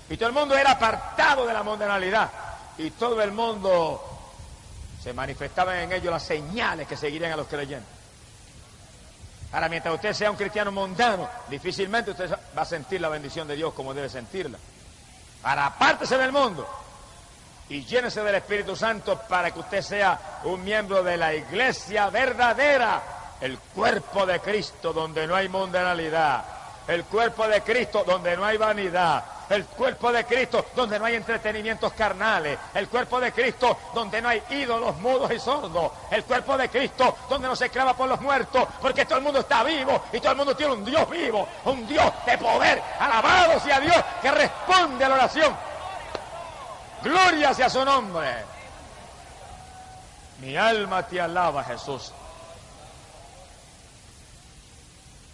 S1: y todo el mundo era apartado de la mundanalidad, y todo el mundo se manifestaban en ellos las señales que seguirían a los creyentes. Ahora, mientras usted sea un cristiano mundano, difícilmente usted va a sentir la bendición de Dios como debe sentirla. Ahora, apártese del mundo y llénese del Espíritu Santo para que usted sea un miembro de la iglesia verdadera, el cuerpo de Cristo donde no hay mundanalidad, el cuerpo de Cristo donde no hay vanidad, el cuerpo de Cristo donde no hay entretenimientos carnales, el cuerpo de Cristo donde no hay ídolos mudos y sordos, el cuerpo de Cristo donde no se clama por los muertos, porque todo el mundo está vivo y todo el mundo tiene un Dios vivo, un Dios de poder. Alabado sea Dios que responde a la oración. Gloria sea su nombre. Mi alma te alaba, Jesús.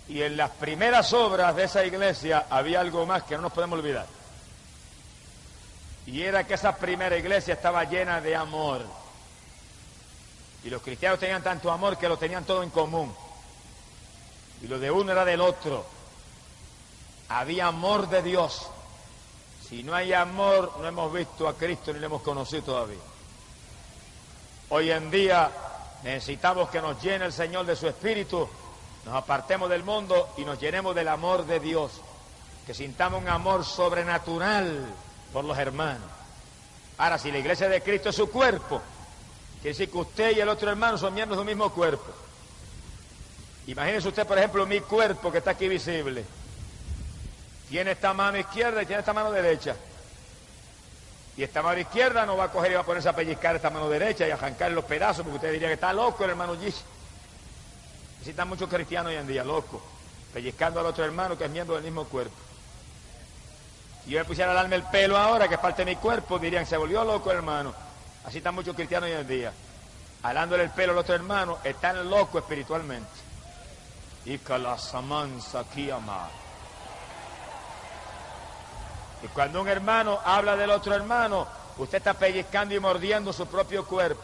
S1: Y en las primeras obras de esa iglesia había algo más que no nos podemos olvidar. Y era que esa primera iglesia estaba llena de amor. Y los cristianos tenían tanto amor que lo tenían todo en común. Y lo de uno era del otro. Había amor de Dios. Si no hay amor, no hemos visto a Cristo ni lo hemos conocido todavía. Hoy en día necesitamos que nos llene el Señor de su Espíritu, nos apartemos del mundo y nos llenemos del amor de Dios, que sintamos un amor sobrenatural por los hermanos. Ahora, si la iglesia de Cristo es su cuerpo, quiere decir que usted y el otro hermano son miembros de un mismo cuerpo. Imagínese usted, por ejemplo, mi cuerpo que está aquí visible. Tiene esta mano izquierda y tiene esta mano derecha. Y esta mano izquierda no va a coger y va a ponerse a pellizcar esta mano derecha y a arrancar los pedazos, porque usted diría que está loco el hermano Gis. Necesitan muchos cristianos hoy en día, locos, pellizcando al otro hermano que es miembro del mismo cuerpo. Si yo me pusiera a darme el pelo ahora, que es parte de mi cuerpo, dirían, se volvió loco el hermano. Así están muchos cristianos hoy en día. Alándole el pelo al otro hermano, están locos espiritualmente. Y cuando un hermano habla del otro hermano, usted está pellizcando y mordiendo su propio cuerpo.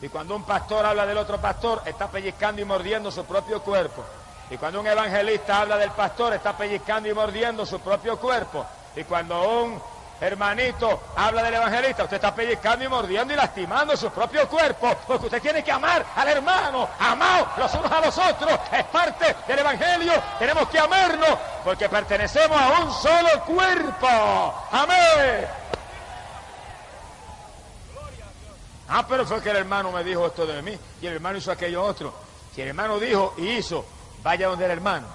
S1: Y cuando un pastor habla del otro pastor, está pellizcando y mordiendo su propio cuerpo. Y cuando un evangelista habla del pastor, está pellizcando y mordiendo su propio cuerpo. Y cuando un hermanito habla del evangelista, usted está pellizcando y mordiendo y lastimando su propio cuerpo, porque usted tiene que amar al hermano, amaos los unos a los otros, es parte del evangelio, tenemos que amarnos, porque pertenecemos a un solo cuerpo, amén. Ah, pero fue que el hermano me dijo esto de mí, y el hermano hizo aquello otro. Si el hermano dijo y hizo, vaya donde el hermano,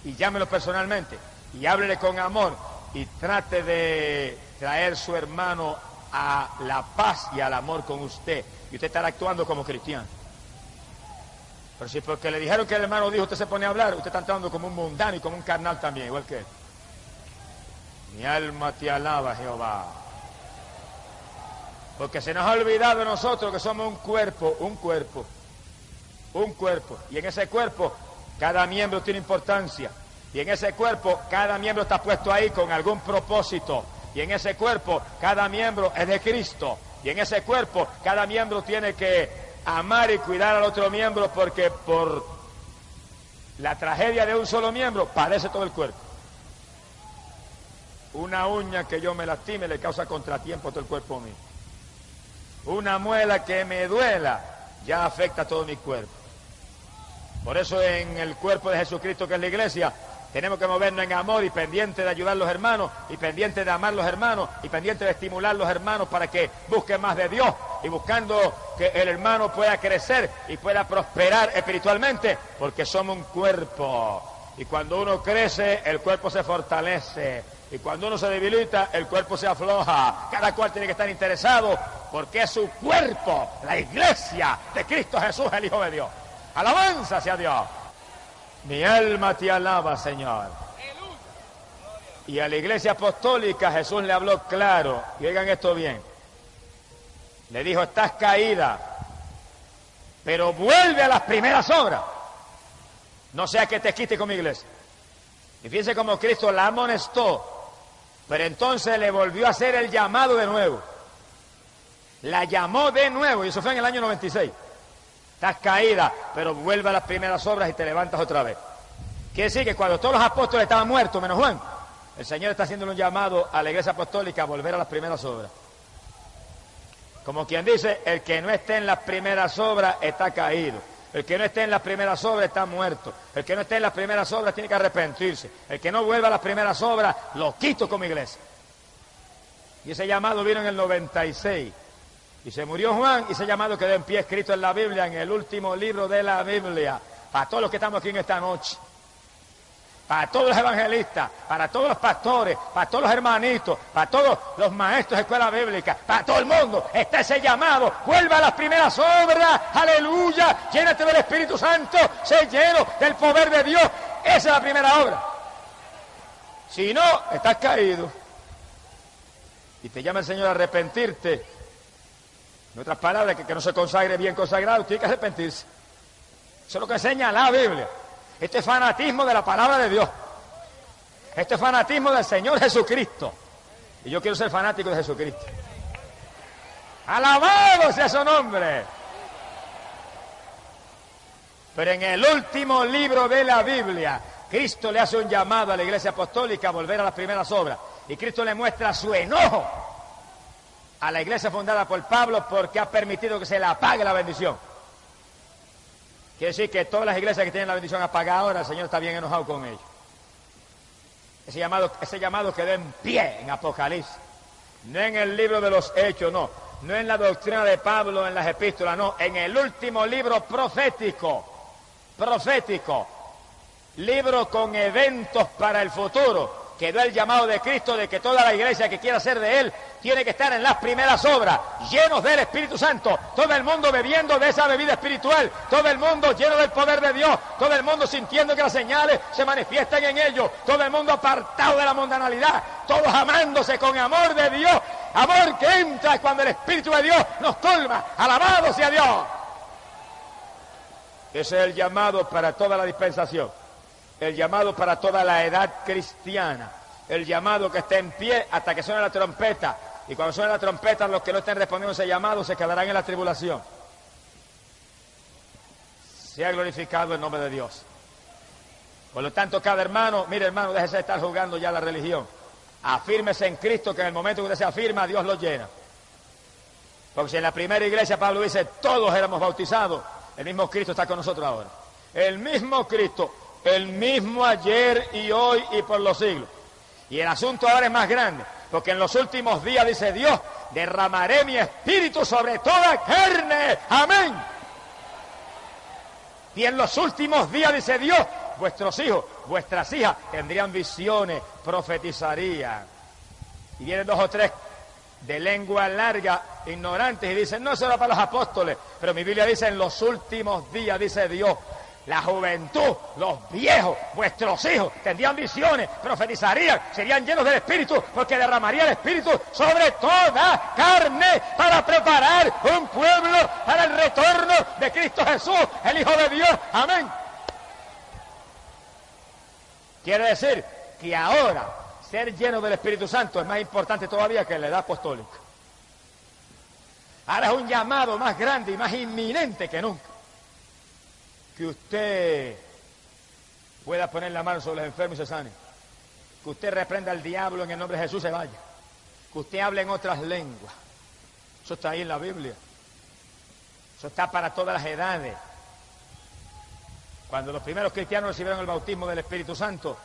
S1: y llámelo personalmente, y háblele con amor, y trate de traer su hermano a la paz y al amor con usted, y usted estará actuando como cristiano. Pero si porque le dijeron que el hermano dijo, usted se pone a hablar, usted está actuando como un mundano y como un carnal también, igual que él. Mi alma te alaba, Jehová. Porque se nos ha olvidado de nosotros que somos un cuerpo, y en ese cuerpo cada miembro tiene importancia, y en ese cuerpo cada miembro está puesto ahí con algún propósito, y en ese cuerpo cada miembro es de Cristo, y en ese cuerpo cada miembro tiene que amar y cuidar al otro miembro, porque por la tragedia de un solo miembro padece todo el cuerpo. Una uña que yo me lastime le causa contratiempo a todo el cuerpo mío. Una muela que me duela ya afecta a todo mi cuerpo. Por eso en el cuerpo de Jesucristo, que es la iglesia, tenemos que movernos en amor y pendiente de ayudar a los hermanos, y pendiente de amar a los hermanos, y pendiente de estimular a los hermanos para que busquen más de Dios, y buscando que el hermano pueda crecer y pueda prosperar espiritualmente, porque somos un cuerpo. Y cuando uno crece, el cuerpo se fortalece. Y cuando uno se debilita, el cuerpo se afloja. Cada cual tiene que estar interesado, porque es su cuerpo, la iglesia de Cristo Jesús, el Hijo de Dios. Alabanza sea Dios. Mi alma te alaba, Señor. Y a la iglesia apostólica Jesús le habló claro, y oigan esto bien. Le dijo, estás caída, pero vuelve a las primeras obras. No sea que te quite con mi iglesia. Y fíjense cómo Cristo la amonestó, pero entonces le volvió a hacer el llamado de nuevo. La llamó de nuevo, y eso fue en el año 96. Estás caída, pero vuelve a las primeras obras y te levantas otra vez. Quiere decir que cuando todos los apóstoles estaban muertos, menos Juan, el Señor está haciendo un llamado a la iglesia apostólica a volver a las primeras obras. Como quien dice, el que no esté en las primeras obras está caído. El que no esté en las primeras obras está muerto. El que no esté en las primeras obras tiene que arrepentirse. El que no vuelva a las primeras obras, lo quito como iglesia. Y ese llamado vino en el 96. Y se murió Juan, y ese llamado quedó en pie, escrito en la Biblia, en el último libro de la Biblia. Para todos los que estamos aquí en esta noche. Para todos los evangelistas, para todos los pastores, para todos los hermanitos, para todos los maestros de escuela bíblica, para todo el mundo, está ese llamado. Vuelva a las primeras obras, aleluya, llénate del Espíritu Santo, sé lleno del poder de Dios. Esa es la primera obra. Si no, estás caído. Y te llama el Señor a arrepentirte. En otras palabras, que no se consagre bien consagrado, tiene que arrepentirse. Eso es lo que enseña la Biblia. Este fanatismo de la palabra de Dios. Este fanatismo del Señor Jesucristo. Y yo quiero ser fanático de Jesucristo. ¡Alabado sea su nombre! Pero en el último libro de la Biblia, Cristo le hace un llamado a la iglesia apostólica a volver a las primeras obras. Y Cristo le muestra su enojo a la iglesia fundada por Pablo porque ha permitido que se le apague la bendición. Quiere decir que todas las iglesias que tienen la bendición apagada ahora, el Señor está bien enojado con ellos. Ese llamado quedó en pie en Apocalipsis. No en el libro de los Hechos, no. No en la doctrina de Pablo, en las epístolas, no. En el último libro profético. Libro con eventos para el futuro. Quedó el llamado de Cristo de que toda la iglesia que quiera ser de Él tiene que estar en las primeras obras, llenos del Espíritu Santo, todo el mundo bebiendo de esa bebida espiritual, todo el mundo lleno del poder de Dios, todo el mundo sintiendo que las señales se manifiestan en ellos, todo el mundo apartado de la mundanalidad, todos amándose con amor de Dios, amor que entra cuando el Espíritu de Dios nos colma. ¡Alabado sea Dios! Ese es el llamado para toda la dispensación, el llamado para toda la edad cristiana, el llamado que esté en pie hasta que suene la trompeta. Y cuando suene la trompeta, los que no estén respondiendo a ese llamado se quedarán en la tribulación. Sea glorificado el nombre de Dios. Por lo tanto, cada hermano, mire hermano, déjese de estar jugando ya la religión. Afírmese en Cristo, que en el momento que usted se afirma, Dios lo llena. Porque si en la primera iglesia Pablo dice, todos éramos bautizados, el mismo Cristo está con nosotros ahora. El mismo Cristo, el mismo ayer y hoy y por los siglos. Y el asunto ahora es más grande, porque en los últimos días, dice Dios, derramaré mi espíritu sobre toda carne. Amén. Y en los últimos días, dice Dios, vuestros hijos, vuestras hijas tendrían visiones, profetizarían. Y vienen 2 o 3 de lengua larga, ignorantes, y dicen, no, eso era para los apóstoles. Pero mi Biblia dice, en los últimos días, dice Dios, la juventud, los viejos, vuestros hijos, tendrían visiones, profetizarían, serían llenos del Espíritu, porque derramaría el Espíritu sobre toda carne para preparar un pueblo para el retorno de Cristo Jesús, el Hijo de Dios. Amén. Quiere decir que ahora ser lleno del Espíritu Santo es más importante todavía que la edad apostólica. Ahora es un llamado más grande y más inminente que nunca. Que usted pueda poner la mano sobre los enfermos y se sane. Que usted reprenda al diablo en el nombre de Jesús y se vaya. Que usted hable en otras lenguas. Eso está ahí en la Biblia. Eso está para todas las edades. Cuando los primeros cristianos recibieron el bautismo del Espíritu Santo,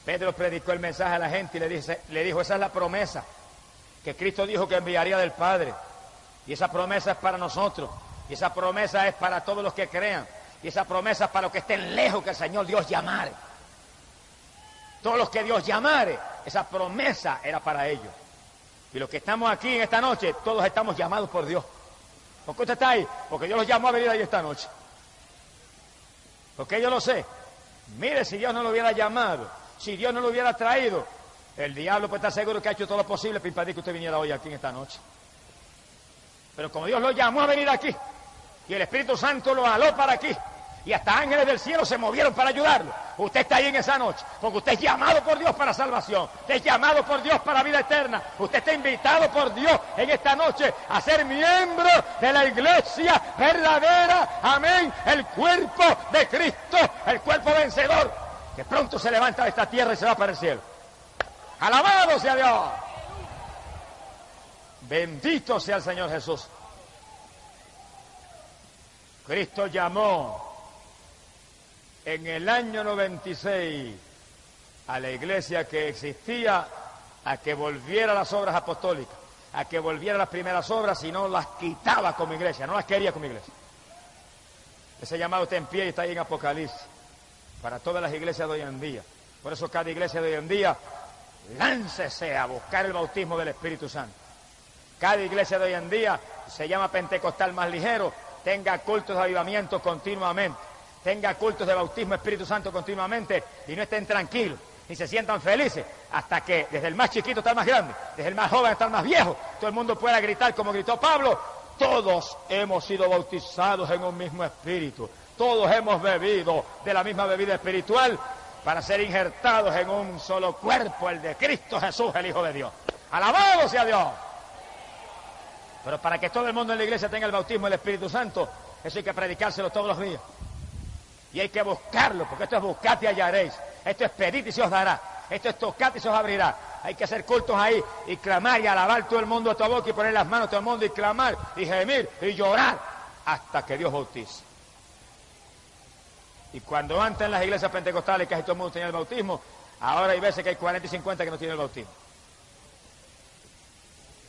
S1: Pedro predicó el mensaje a la gente y le dijo, esa es la promesa que Cristo dijo que enviaría del Padre. Y esa promesa es para nosotros. Y esa promesa es para todos los que crean. Y esa promesa es para los que estén lejos, que el Señor Dios llamare. Todos los que Dios llamare, esa promesa era para ellos. Y los que estamos aquí en esta noche, todos estamos llamados por Dios. ¿Por qué usted está ahí? Porque Dios los llamó a venir ahí esta noche. Porque yo lo sé. Mire, si Dios no lo hubiera llamado, si Dios no lo hubiera traído, el diablo puede estar seguro que ha hecho todo lo posible para impedir que usted viniera hoy aquí en esta noche. Pero como Dios lo llamó a venir aquí, y el Espíritu Santo lo jaló para aquí, y hasta ángeles del cielo se movieron para ayudarlo, usted está ahí en esa noche, porque usted es llamado por Dios para salvación, usted es llamado por Dios para vida eterna, usted está invitado por Dios en esta noche a ser miembro de la iglesia verdadera, amén, el cuerpo de Cristo, el cuerpo vencedor, que pronto se levanta de esta tierra y se va para el cielo. ¡Alabado sea Dios! Bendito sea el Señor Jesús. Cristo llamó en el año 96 a la iglesia que existía a que volviera a las obras apostólicas, a que volviera a las primeras obras, y no las quitaba como iglesia, no las quería como iglesia. Ese llamado está en pie y está ahí en Apocalipsis, para todas las iglesias de hoy en día. Por eso cada iglesia de hoy en día, láncese a buscar el bautismo del Espíritu Santo. Cada iglesia de hoy en día se llama pentecostal más ligero, tenga cultos de avivamiento continuamente, tenga cultos de bautismo Espíritu Santo continuamente, y no estén tranquilos, ni se sientan felices, hasta que desde el más chiquito hasta el más grande, desde el más joven hasta el más viejo, todo el mundo pueda gritar como gritó Pablo, todos hemos sido bautizados en un mismo espíritu, todos hemos bebido de la misma bebida espiritual, para ser injertados en un solo cuerpo, el de Cristo Jesús, el Hijo de Dios. ¡Alabado sea Dios! Pero para que todo el mundo en la iglesia tenga el bautismo del Espíritu Santo, eso hay que predicárselo todos los días. Y hay que buscarlo, porque esto es buscad y hallaréis. Esto es pedid y se os dará. Esto es tocad y se os abrirá. Hay que hacer cultos ahí y clamar y alabar todo el mundo a tu boca y poner las manos a todo el mundo y clamar y gemir y llorar hasta que Dios bautice. Y cuando antes en las iglesias pentecostales casi todo el mundo tenía el bautismo, ahora hay veces que hay 40 y 50 que no tienen el bautismo.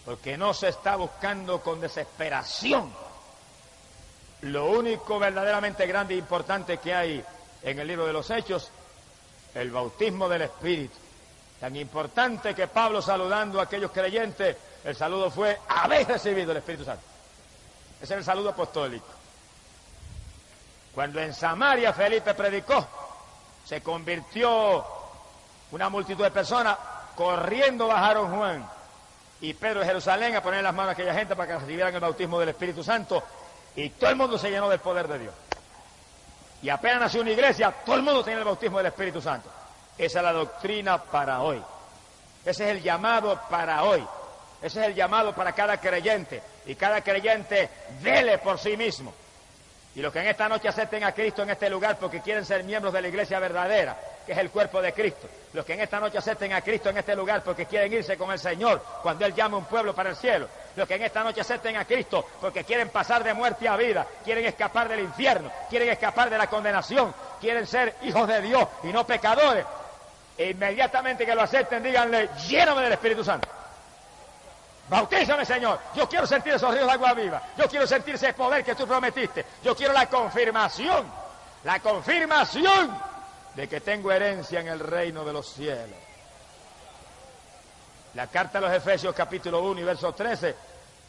S1: Porque no se está buscando con desesperación lo único verdaderamente grande e importante que hay en el libro de los Hechos, el bautismo del Espíritu. Tan importante que Pablo, saludando a aquellos creyentes, el saludo fue: habéis recibido el Espíritu Santo. Ese es el saludo apostólico. Cuando en Samaria Felipe predicó, se convirtió una multitud de personas, corriendo bajaron Juan y Pedro de Jerusalén a poner las manos a aquella gente para que recibieran el bautismo del Espíritu Santo, y todo el mundo se llenó del poder de Dios. Y apenas nació una iglesia, todo el mundo tenía el bautismo del Espíritu Santo. Esa es la doctrina para hoy. Ese es el llamado para hoy. Ese es el llamado para cada creyente. Y cada creyente vele por sí mismo. Y los que en esta noche acepten a Cristo en este lugar porque quieren ser miembros de la iglesia verdadera, que es el cuerpo de Cristo. Los que en esta noche acepten a Cristo en este lugar porque quieren irse con el Señor cuando Él llame a un pueblo para el cielo. Los que en esta noche acepten a Cristo porque quieren pasar de muerte a vida, quieren escapar del infierno, quieren escapar de la condenación, quieren ser hijos de Dios y no pecadores. E inmediatamente que lo acepten, díganle, lléname del Espíritu Santo. Bautízame, Señor. Yo quiero sentir esos ríos de agua viva. Yo quiero sentir ese poder que tú prometiste. Yo quiero la confirmación de que tengo herencia en el reino de los cielos. La carta a los Efesios capítulo 1 y verso 13,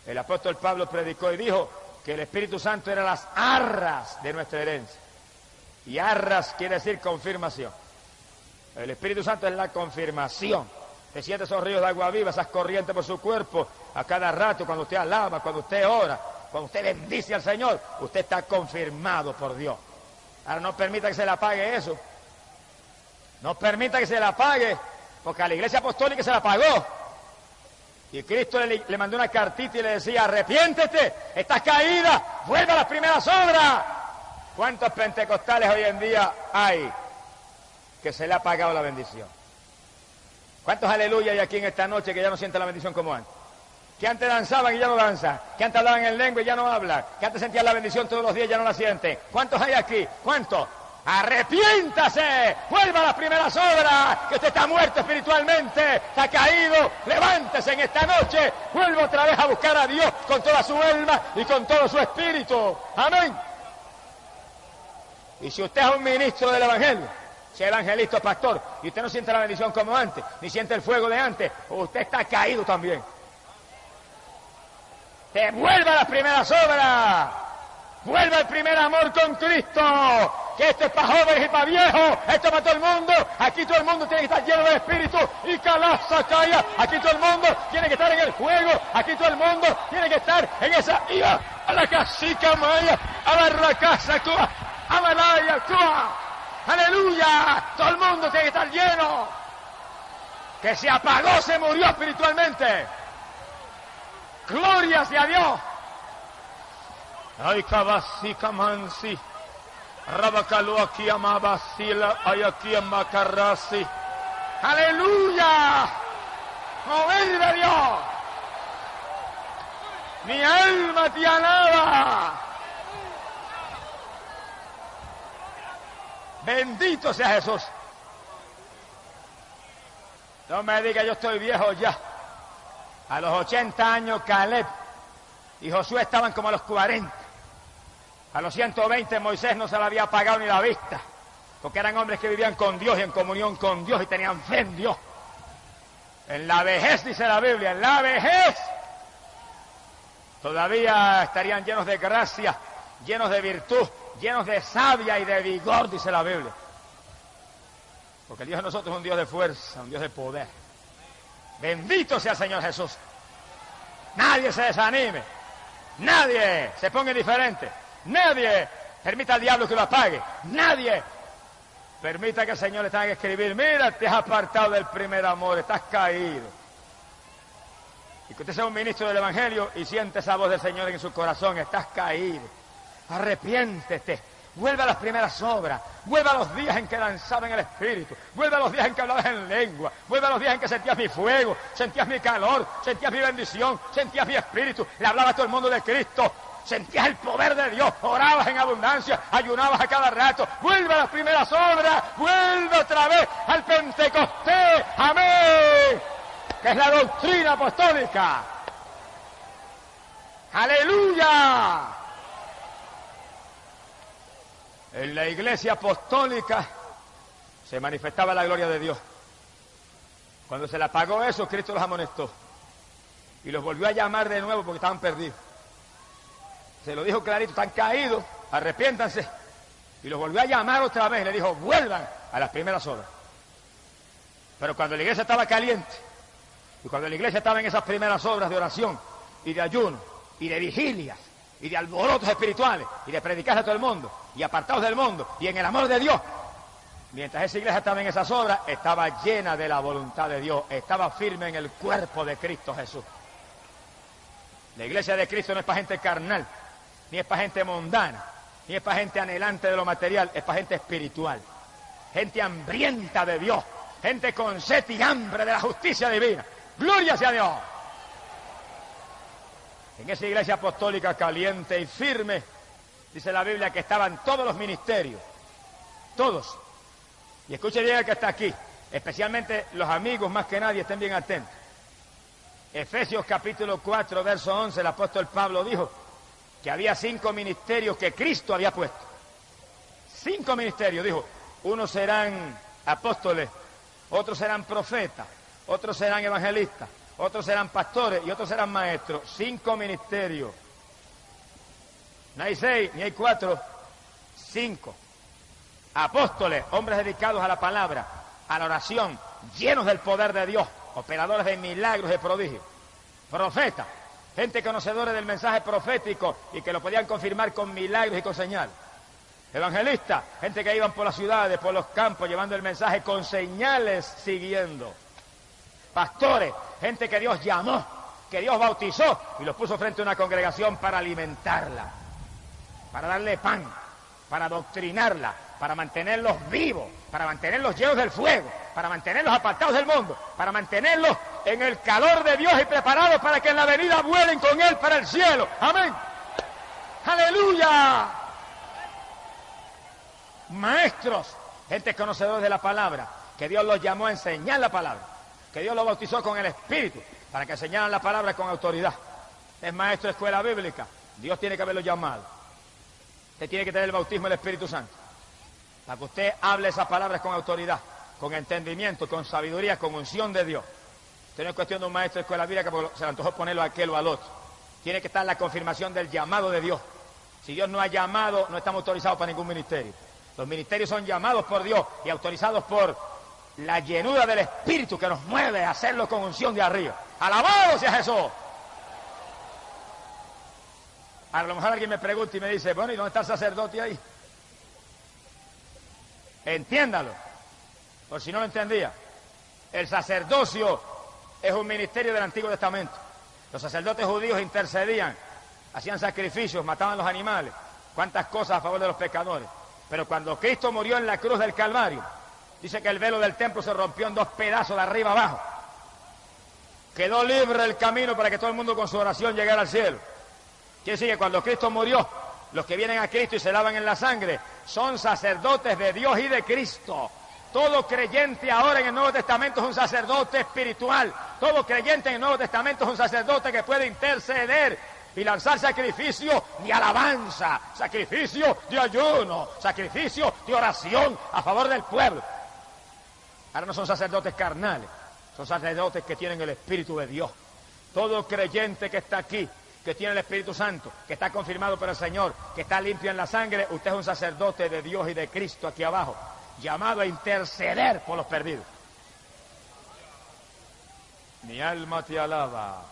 S1: el apóstol Pablo predicó y dijo que el Espíritu Santo era las arras de nuestra herencia. Y arras quiere decir confirmación. El Espíritu Santo es la confirmación. Te siente esos ríos de agua viva, esas corrientes por su cuerpo, a cada rato, cuando usted alaba, cuando usted ora, cuando usted bendice al Señor, usted está confirmado por Dios. Ahora no permita que se le apague eso. No permita que se le apague, porque a la iglesia apostólica se la apagó. Y Cristo le mandó una cartita y le decía, arrepiéntete, estás caída, vuelve a las primeras obras. ¿Cuántos pentecostales hoy en día hay que se le ha apagado la bendición? ¿Cuántos aleluya hay aquí en esta noche que ya no sienten la bendición como antes? Que antes danzaban y ya no danzan, que antes hablaban en lengua y ya no hablan, que antes sentían la bendición todos los días y ya no la sienten. ¿Cuántos hay aquí? ¿Cuántos? ¡Arrepiéntase! ¡Vuelva a las primeras obras! Que usted está muerto espiritualmente, está caído. ¡Levántese en esta noche! ¡Vuelva otra vez a buscar a Dios con toda su alma y con todo su espíritu! ¡Amén! Y si usted es un ministro del Evangelio, si es evangelista o pastor, y usted no siente la bendición como antes, ni siente el fuego de antes, usted está caído también. ¡Que vuelva a las primeras obras! ¡Vuelva al primer amor con Cristo! Que esto es para jóvenes y para viejos, esto es para todo el mundo. Aquí todo el mundo tiene que estar lleno de espíritu y calaza calla. Aquí todo el mundo tiene que estar en el juego. Aquí todo el mundo tiene que estar en esa ira. A la casica maya, a la racasa cua, a la laya cua. ¡Aleluya! Todo el mundo tiene que estar lleno. Que se apagó, se murió espiritualmente. ¡Gloria sea a Dios! Ay, cabasica mansi. Rabacalo aquí amabasila, ay aquí amacarrasi. ¡Aleluya! ¡Mover de Dios! Mi alma te alaba. Bendito sea Jesús. No me diga yo estoy viejo ya. A los 80 años Caleb y Josué estaban como a los 40. A los 120 Moisés no se le había apagado ni la vista, porque eran hombres que vivían con Dios y en comunión con Dios y tenían fe en Dios. En la vejez, dice la Biblia, en la vejez todavía estarían llenos de gracia, llenos de virtud, llenos de savia y de vigor, dice la Biblia. Porque el Dios de nosotros es un Dios de fuerza, un Dios de poder. Bendito sea el Señor Jesús. Nadie se desanime, nadie se ponga indiferente, nadie permita al diablo que lo apague, nadie permita que el Señor le tenga que escribir, mira, te has apartado del primer amor, estás caído. Y que usted sea un ministro del Evangelio y siente esa voz del Señor en su corazón, estás caído, arrepiéntete, vuelve a las primeras obras, vuelve a los días en que danzaba en el Espíritu, vuelve a los días en que hablabas en lengua, vuelve a los días en que sentías mi fuego, sentías mi calor, sentías mi bendición, sentías mi espíritu, le hablabas a todo el mundo de Cristo, sentías el poder de Dios, orabas en abundancia, ayunabas a cada rato, vuelve a las primeras obras, vuelve otra vez al Pentecostés, amén, que es la doctrina apostólica. ¡Aleluya! En la iglesia apostólica se manifestaba la gloria de Dios. Cuando se le apagó eso, Cristo los amonestó y los volvió a llamar de nuevo porque estaban perdidos. Se lo dijo clarito, están caídos, arrepiéntanse. Y los volvió a llamar otra vez, le dijo, vuelvan a las primeras obras. Pero cuando la iglesia estaba caliente, y cuando la iglesia estaba en esas primeras obras de oración, y de ayuno, y de vigilias, y de alborotos espirituales, y de predicar a todo el mundo, y apartados del mundo, y en el amor de Dios, mientras esa iglesia estaba en esas obras, estaba llena de la voluntad de Dios, estaba firme en el cuerpo de Cristo Jesús. La iglesia de Cristo no es para gente carnal, ni es para gente mundana, ni es para gente anhelante de lo material, es para gente espiritual. gente hambrienta de Dios, gente con sed y hambre de la justicia divina. ¡Gloria sea a Dios! En esa iglesia apostólica caliente y firme, dice la Biblia que estaban todos los ministerios, todos. Y escuche bien el que está aquí, especialmente los amigos más que nadie, estén bien atentos. Efesios capítulo 4, verso 11, el apóstol Pablo dijo que había 5 ministerios que Cristo había puesto. 5 ministerios, dijo, unos serán apóstoles, otros serán profetas, otros serán evangelistas, otros serán pastores y otros serán maestros. 5 ministerios. No hay 6, ni hay 4, 5. Apóstoles, hombres dedicados a la palabra, a la oración, llenos del poder de Dios, operadores de milagros y prodigios. Profetas, gente conocedora del mensaje profético y que lo podían confirmar con milagros y con señales. Evangelistas, gente que iban por las ciudades, por los campos, llevando el mensaje con señales siguiendo. Pastores, gente que Dios llamó, que Dios bautizó y los puso frente a una congregación para alimentarla, para darle pan, para adoctrinarla, para mantenerlos vivos, para mantenerlos llenos del fuego, para mantenerlos apartados del mundo, para mantenerlos en el calor de Dios y preparados para que en la venida vuelen con Él para el cielo. ¡Amén! ¡Aleluya! Maestros, gente conocedora de la palabra, que Dios los llamó a enseñar la palabra, que Dios los bautizó con el Espíritu, para que enseñaran la palabra con autoridad. Es maestro de escuela bíblica, Dios tiene que haberlo llamado. Usted tiene que tener el bautismo del Espíritu Santo, para que usted hable esas palabras con autoridad, con entendimiento, con sabiduría, con unción de Dios. Esto no es cuestión de un maestro de escuela bíblica porque se le antojó ponerlo a aquel o al otro. Tiene que estar la confirmación del llamado de Dios. Si Dios no ha llamado, no estamos autorizados para ningún ministerio. Los ministerios son llamados por Dios y autorizados por la llenura del Espíritu que nos mueve a hacerlo con unción de arriba. ¡Alabado sea Jesús! A lo mejor alguien me pregunta y me dice, bueno, ¿y dónde está el sacerdote ahí? Entiéndalo, por si no lo entendía. El sacerdocio es un ministerio del Antiguo Testamento. Los sacerdotes judíos intercedían, hacían sacrificios, mataban los animales, cuántas cosas a favor de los pecadores. Pero cuando Cristo murió en la cruz del Calvario, dice que el velo del templo se rompió en 2 pedazos de arriba abajo. Quedó libre el camino para que todo el mundo con su oración llegara al cielo. Quiere decir que cuando Cristo murió, los que vienen a Cristo y se lavan en la sangre son sacerdotes de Dios y de Cristo. Todo creyente ahora en el Nuevo Testamento es un sacerdote espiritual. Todo creyente en el Nuevo Testamento es un sacerdote que puede interceder y lanzar sacrificio de alabanza, sacrificio de ayuno, sacrificio de oración a favor del pueblo. Ahora no son sacerdotes carnales, son sacerdotes que tienen el Espíritu de Dios. Todo creyente que está aquí, que tiene el Espíritu Santo, que está confirmado por el Señor, que está limpio en la sangre, usted es un sacerdote de Dios y de Cristo aquí abajo, llamado a interceder por los perdidos. Mi alma te alaba.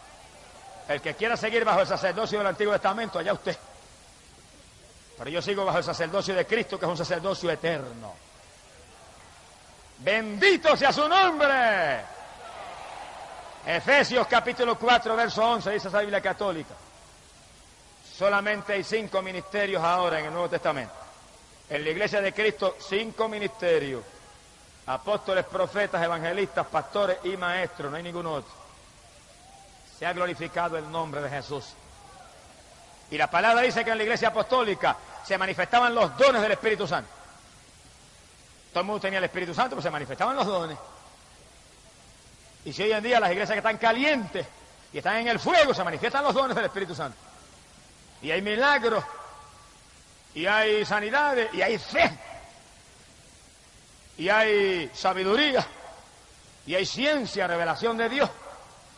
S1: El que quiera seguir bajo el sacerdocio del Antiguo Testamento, allá usted. Pero yo sigo bajo el sacerdocio de Cristo, que es un sacerdocio eterno. ¡Bendito sea su nombre! Efesios capítulo 4, verso 11, dice esa Biblia católica. Solamente hay 5 ministerios ahora en el Nuevo Testamento. En la iglesia de Cristo, 5 ministerios. Apóstoles, profetas, evangelistas, pastores y maestros, no hay ningún otro. Se ha glorificado el nombre de Jesús. Y la palabra dice que en la iglesia apostólica se manifestaban los dones del Espíritu Santo. Todo el mundo tenía el Espíritu Santo, pero se manifestaban los dones. Y si hoy en día las iglesias que están calientes y están en el fuego, se manifiestan los dones del Espíritu Santo. Y hay milagros, y hay sanidades, y hay fe, y hay sabiduría, y hay ciencia, revelación de Dios.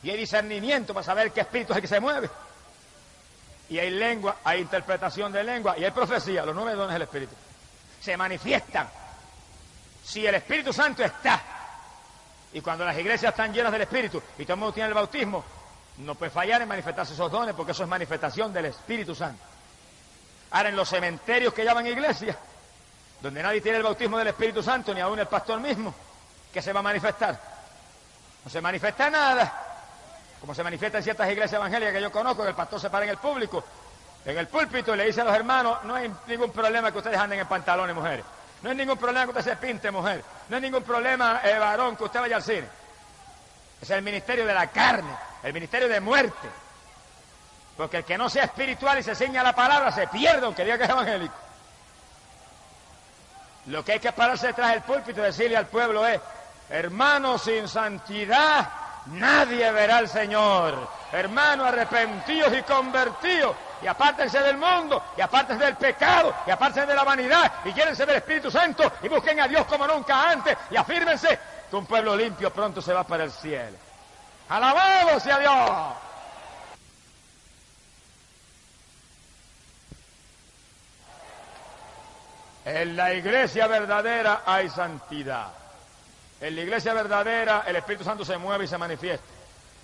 S1: Y hay discernimiento para saber qué espíritu es el que se mueve. Y hay lengua, hay interpretación de lengua, y hay profecía, los 9 dones del Espíritu. Se manifiestan. Si el Espíritu Santo está, y cuando las iglesias están llenas del Espíritu, y todo el mundo tiene el bautismo, no puede fallar en manifestarse esos dones, porque eso es manifestación del Espíritu Santo. Ahora, en los cementerios que llaman iglesias, donde nadie tiene el bautismo del Espíritu Santo, ni aún el pastor mismo, ¿qué se va a manifestar? No se manifiesta nada. Como se manifiesta en ciertas iglesias evangélicas que yo conozco, que el pastor se para en el público, en el púlpito, y le dice a los hermanos, no hay ningún problema que ustedes anden en pantalones, mujeres. No es ningún problema que usted se pinte, mujer. No es ningún problema, varón, que usted vaya al cine. Es el ministerio de la carne, el ministerio de muerte. Porque el que no sea espiritual y se ciña a la palabra se pierde, aunque diga que es evangélico. Lo que hay que pararse detrás del púlpito y decirle al pueblo es: hermanos, sin santidad nadie verá al Señor. Hermanos, arrepentidos y convertidos, y apártense del mundo, y apártense del pecado, y apártense de la vanidad, y llénense del Espíritu Santo, y busquen a Dios como nunca antes, y afírmense que un pueblo limpio pronto se va para el cielo. ¡Alabado sea Dios! En la iglesia verdadera hay santidad. En la iglesia verdadera el Espíritu Santo se mueve y se manifiesta.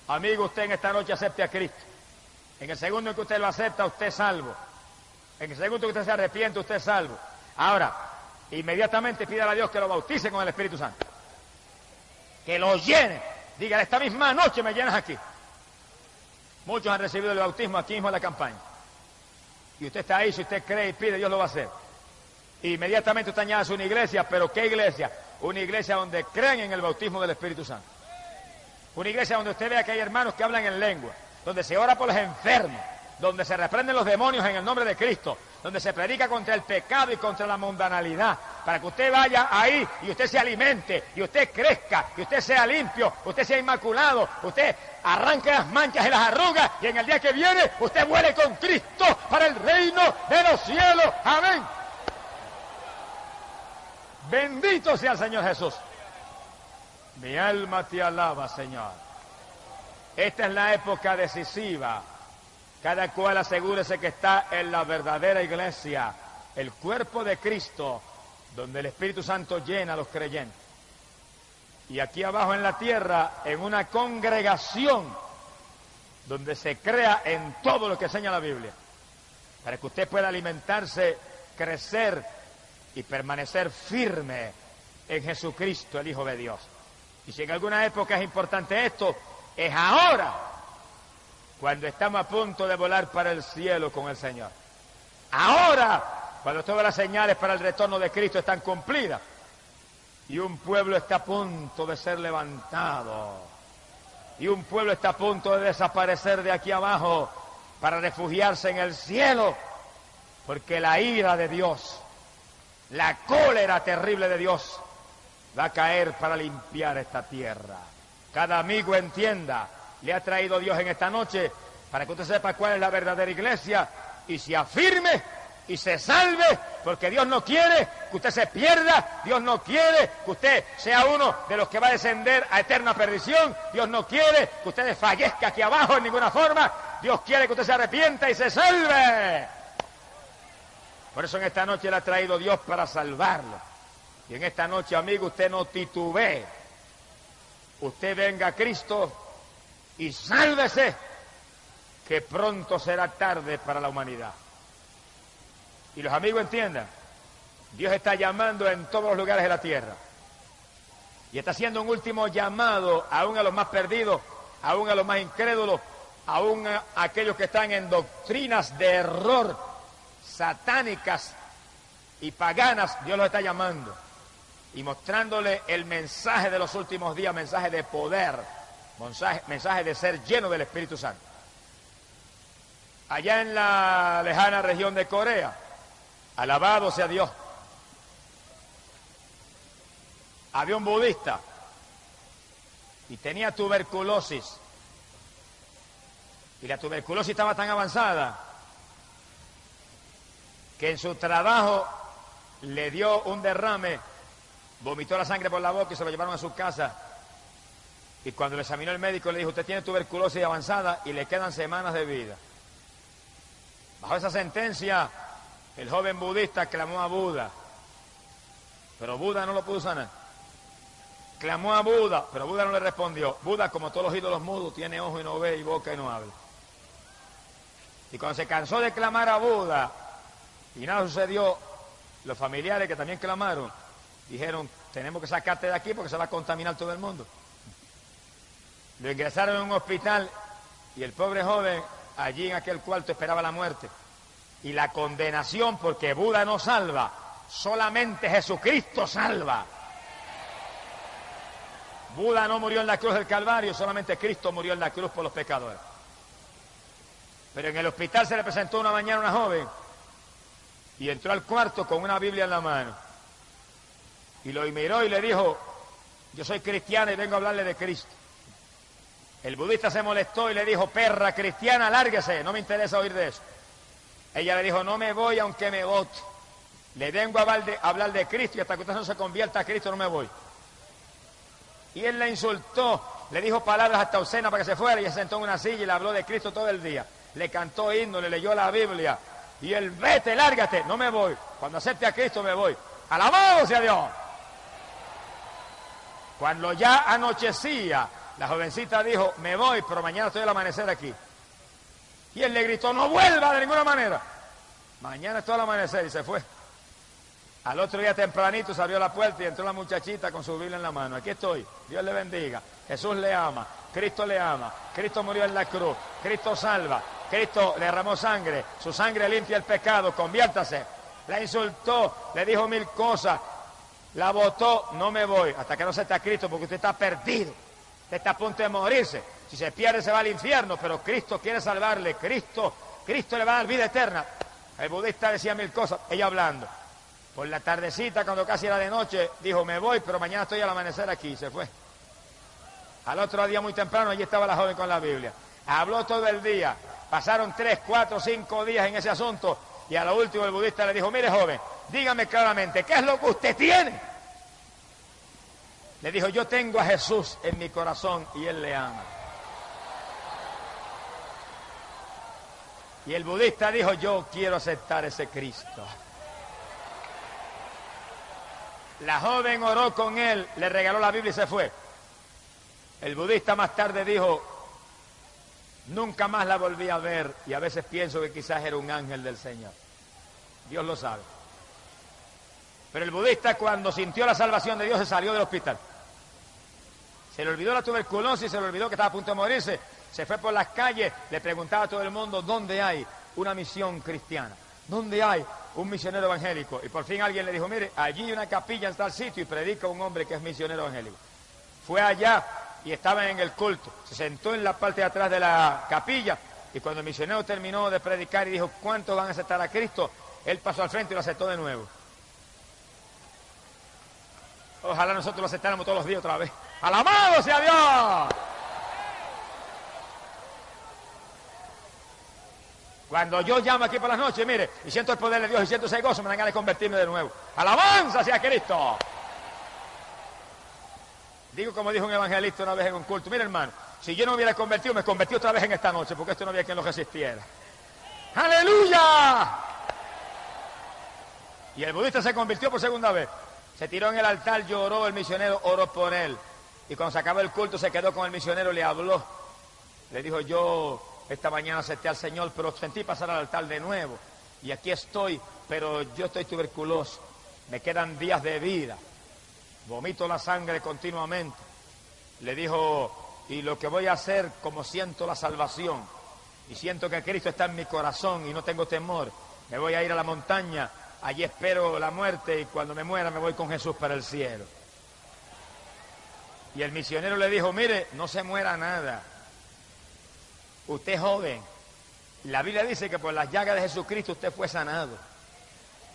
S1: Amigo, usted en esta noche acepte a Cristo. En el segundo en que usted lo acepta, usted es salvo. En el segundo en que usted se arrepiente, usted es salvo. Ahora, inmediatamente pídale a Dios que lo bautice con el Espíritu Santo. Que lo llene. Dígale: esta misma noche me llenas aquí. Muchos han recibido el bautismo aquí mismo en la campaña. Y usted está ahí, si usted cree y pide, Dios lo va a hacer. Inmediatamente usted añade una iglesia, pero ¿qué iglesia? Una iglesia donde creen en el bautismo del Espíritu Santo. Una iglesia donde usted vea que hay hermanos que hablan en lengua, donde se ora por los enfermos, donde se reprenden los demonios en el nombre de Cristo, donde se predica contra el pecado y contra la mundanalidad, para que usted vaya ahí y usted se alimente, y usted crezca, y usted sea limpio, usted sea inmaculado, usted arranque las manchas y las arrugas, y en el día que viene usted vuele con Cristo para el reino de los cielos. Amén. Bendito sea el Señor Jesús. Mi alma te alaba, Señor. Esta es la época decisiva. Cada cual asegúrese que está en la verdadera iglesia, el cuerpo de Cristo, donde el Espíritu Santo llena a los creyentes. Y aquí abajo en la tierra, en una congregación, donde se crea en todo lo que enseña la Biblia, para que usted pueda alimentarse, crecer y permanecer firme en Jesucristo, el Hijo de Dios. Y si en alguna época es importante esto, es ahora, cuando estamos a punto de volar para el cielo con el Señor. Ahora, cuando todas las señales para el retorno de Cristo están cumplidas, y un pueblo está a punto de ser levantado, y un pueblo está a punto de desaparecer de aquí abajo para refugiarse en el cielo, porque la ira de Dios, la cólera terrible de Dios va a caer para limpiar esta tierra. Cada amigo entienda, le ha traído Dios en esta noche para que usted sepa cuál es la verdadera iglesia y se afirme y se salve, porque Dios no quiere que usted se pierda, Dios no quiere que usted sea uno de los que va a descender a eterna perdición, Dios no quiere que usted desfallezca aquí abajo en ninguna forma, Dios quiere que usted se arrepienta y se salve. Por eso en esta noche le ha traído Dios para salvarlo. Y en esta noche, amigo, usted no titubee. Usted venga a Cristo y sálvese, que pronto será tarde para la humanidad. Y los amigos entiendan, Dios está llamando en todos los lugares de la tierra. Y está haciendo un último llamado aún a los más perdidos, aún a los más incrédulos, aún a aquellos que están en doctrinas de error, satánicas y paganas. Dios los está llamando y mostrándole el mensaje de los últimos días, mensaje de poder, mensaje de ser lleno del Espíritu Santo. Allá en la lejana región de Corea, alabado sea Dios, había un budista y tenía tuberculosis, y la tuberculosis estaba tan avanzada que en su trabajo le dio un derrame, vomitó la sangre por la boca y se lo llevaron a su casa. Y cuando le examinó el médico le dijo: usted tiene tuberculosis avanzada y le quedan semanas de vida. Bajo esa sentencia, el joven budista clamó a Buda, pero Buda no lo pudo sanar. Clamó a Buda, pero Buda no le respondió. Buda, como todos los ídolos mudos, tiene ojo y no ve, y boca y no habla. Y cuando se cansó de clamar a Buda y nada sucedió, los familiares que también clamaron dijeron: tenemos que sacarte de aquí porque se va a contaminar todo el mundo. Lo ingresaron en un hospital y el pobre joven allí en aquel cuarto esperaba la muerte y la condenación, porque Buda no salva, Solamente Jesucristo salva. Buda no murió en la cruz del Calvario, solamente Cristo murió en la cruz por los pecadores. Pero en el hospital se le presentó una mañana una joven y entró al cuarto con una Biblia en la mano. Y lo miró y le dijo, yo soy cristiana y vengo a hablarle de Cristo. El budista se molestó y le dijo, perra cristiana, lárguese, no me interesa oír de eso. Ella le dijo, no me voy aunque me vote. Le vengo a hablar de Cristo y hasta que usted no se convierta a Cristo no me voy. Y él la insultó, le dijo palabras hasta obscenas para que se fuera y se sentó en una silla y le habló de Cristo todo el día. Le cantó himno, le leyó la Biblia y él, vete, lárgate, no me voy. Cuando acepte a Cristo me voy. ¡Alabado sea Dios! Cuando ya anochecía, la jovencita dijo, me voy, pero mañana estoy al amanecer aquí. Y él le gritó, no vuelva de ninguna manera. Mañana estoy al amanecer y se fue. Al otro día tempranito se abrió la puerta y entró la muchachita con su Biblia en la mano. Aquí estoy, Dios le bendiga, Jesús le ama, Cristo le ama, Cristo murió en la cruz, Cristo salva, Cristo le derramó sangre, su sangre limpia el pecado, conviértase. La insultó, le dijo mil cosas, la botó, no me voy, hasta que no acepte a Cristo porque usted está perdido, usted está a punto de morirse. Si se pierde se va al infierno, pero Cristo quiere salvarle, Cristo le va a dar vida eterna. El budista decía mil cosas, ella hablando. Por la tardecita, cuando casi era de noche, dijo, me voy, pero mañana estoy al amanecer aquí, y se fue. Al otro día muy temprano, allí estaba la joven con la Biblia. Habló todo el día, pasaron 3, 4, 5 días en ese asunto, y a lo último el budista le dijo, mire joven, dígame claramente, ¿qué es lo que usted tiene? Le dijo, yo tengo a Jesús en mi corazón y Él le ama. Y el budista dijo, yo quiero aceptar ese Cristo. La joven oró con él, le regaló la Biblia y se fue. El budista más tarde dijo, nunca más la volví a ver y a veces pienso que quizás era un ángel del Señor. Dios lo sabe. Pero el budista cuando sintió la salvación de Dios se salió del hospital. Se le olvidó la tuberculosis, se le olvidó que estaba a punto de morirse. Se fue por las calles, le preguntaba a todo el mundo dónde hay una misión cristiana, dónde hay un misionero evangélico. Y por fin alguien le dijo, mire, allí hay una capilla en tal sitio y predica un hombre que es misionero evangélico. Fue allá y estaba en el culto. Se sentó en la parte de atrás de la capilla y cuando el misionero terminó de predicar y dijo, ¿cuántos van a aceptar a Cristo? Él pasó al frente y lo aceptó de nuevo. Ojalá nosotros lo aceptáramos todos los días otra vez. ¡Alabado sea Dios! Cuando yo llamo aquí por las noches, mire, y siento el poder de Dios y siento ese gozo, me dan ganas de convertirme de nuevo. ¡Alabanza sea Cristo! Digo como dijo un evangelista una vez en un culto, mire hermano, si yo no me hubiera convertido, me convertí otra vez en esta noche, porque esto no había quien lo resistiera. ¡Aleluya! Y el budista se convirtió por segunda vez. Se tiró en el altar, lloró, el misionero oró por él. Y cuando se acabó el culto se quedó con el misionero, le habló. Le dijo, yo esta mañana acepté al Señor, pero sentí pasar al altar de nuevo. Y aquí estoy, pero yo estoy tuberculoso. Me quedan días de vida. Vomito la sangre continuamente. Le dijo, y lo que voy a hacer, como siento la salvación, y siento que Cristo está en mi corazón y no tengo temor, me voy a ir a la montaña, allí espero la muerte y cuando me muera me voy con Jesús para el cielo. Y el misionero le dijo, mire, no se muera nada. Usted es joven. La Biblia dice que por las llagas de Jesucristo usted fue sanado.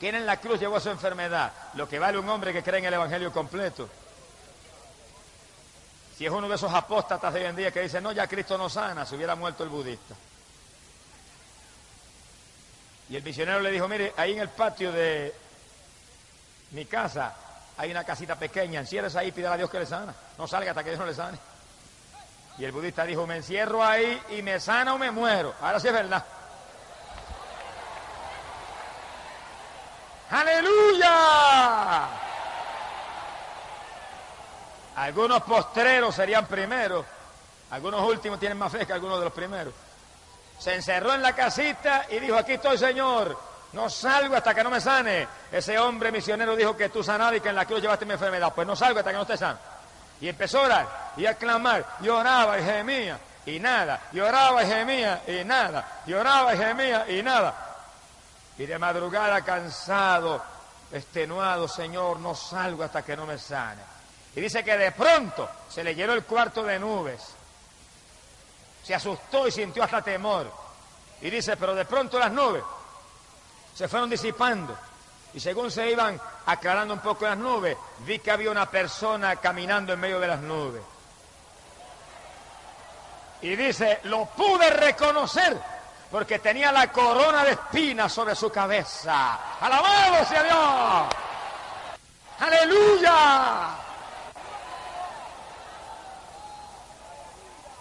S1: ¿Quién en la cruz llevó su enfermedad? Lo que vale un hombre que cree en el Evangelio completo. Si es uno de esos apóstatas de hoy en día que dice, no, ya Cristo no sana, se hubiera muerto el budista. Y el misionero le dijo, mire, ahí en el patio de mi casa hay una casita pequeña, enciérrese ahí y pídale a Dios que le sana. No salga hasta que Dios no le sane. Y el budista dijo, me encierro ahí y me sana o me muero. Ahora sí es verdad. ¡Aleluya! Algunos postreros serían primeros, algunos últimos tienen más fe que algunos de los primeros. Se encerró en la casita y dijo, aquí estoy, Señor, no salgo hasta que no me sane. Ese hombre misionero dijo que tú sanabas y que en la cruz llevaste mi enfermedad. Pues no salgo hasta que no esté sano. Y empezó a orar y a clamar, y oraba y gemía y nada, y oraba y gemía y nada, y oraba y gemía y nada. Y de madrugada cansado, extenuado, Señor, no salgo hasta que no me sane. Y dice que de pronto se le llenó el cuarto de nubes. Se asustó y sintió hasta temor. Y dice, pero de pronto las nubes se fueron disipando. Y según se iban aclarando un poco las nubes, vi que había una persona caminando en medio de las nubes. Y dice, lo pude reconocer porque tenía la corona de espinas sobre su cabeza. ¡Alabado sea Dios! ¡Aleluya!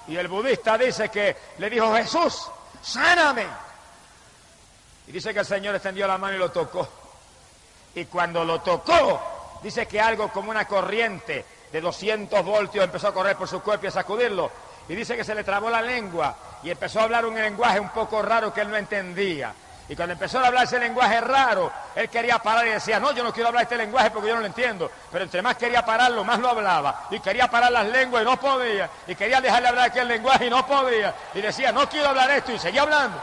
S1: Y el budista dice que le dijo, Jesús, sáname. Y dice que el Señor extendió la mano y lo tocó. Y cuando lo tocó, dice que algo como una corriente de 200 voltios empezó a correr por su cuerpo y a sacudirlo. Y dice que se le trabó la lengua y empezó a hablar un lenguaje un poco raro que él no entendía. Y cuando empezó a hablar ese lenguaje raro, él quería parar y decía, no, yo no quiero hablar este lenguaje porque yo no lo entiendo. Pero entre más quería pararlo, más lo hablaba. Y quería parar las lenguas y no podía. Y quería dejarle hablar aquel lenguaje y no podía. Y decía, no quiero hablar esto, y seguía hablando.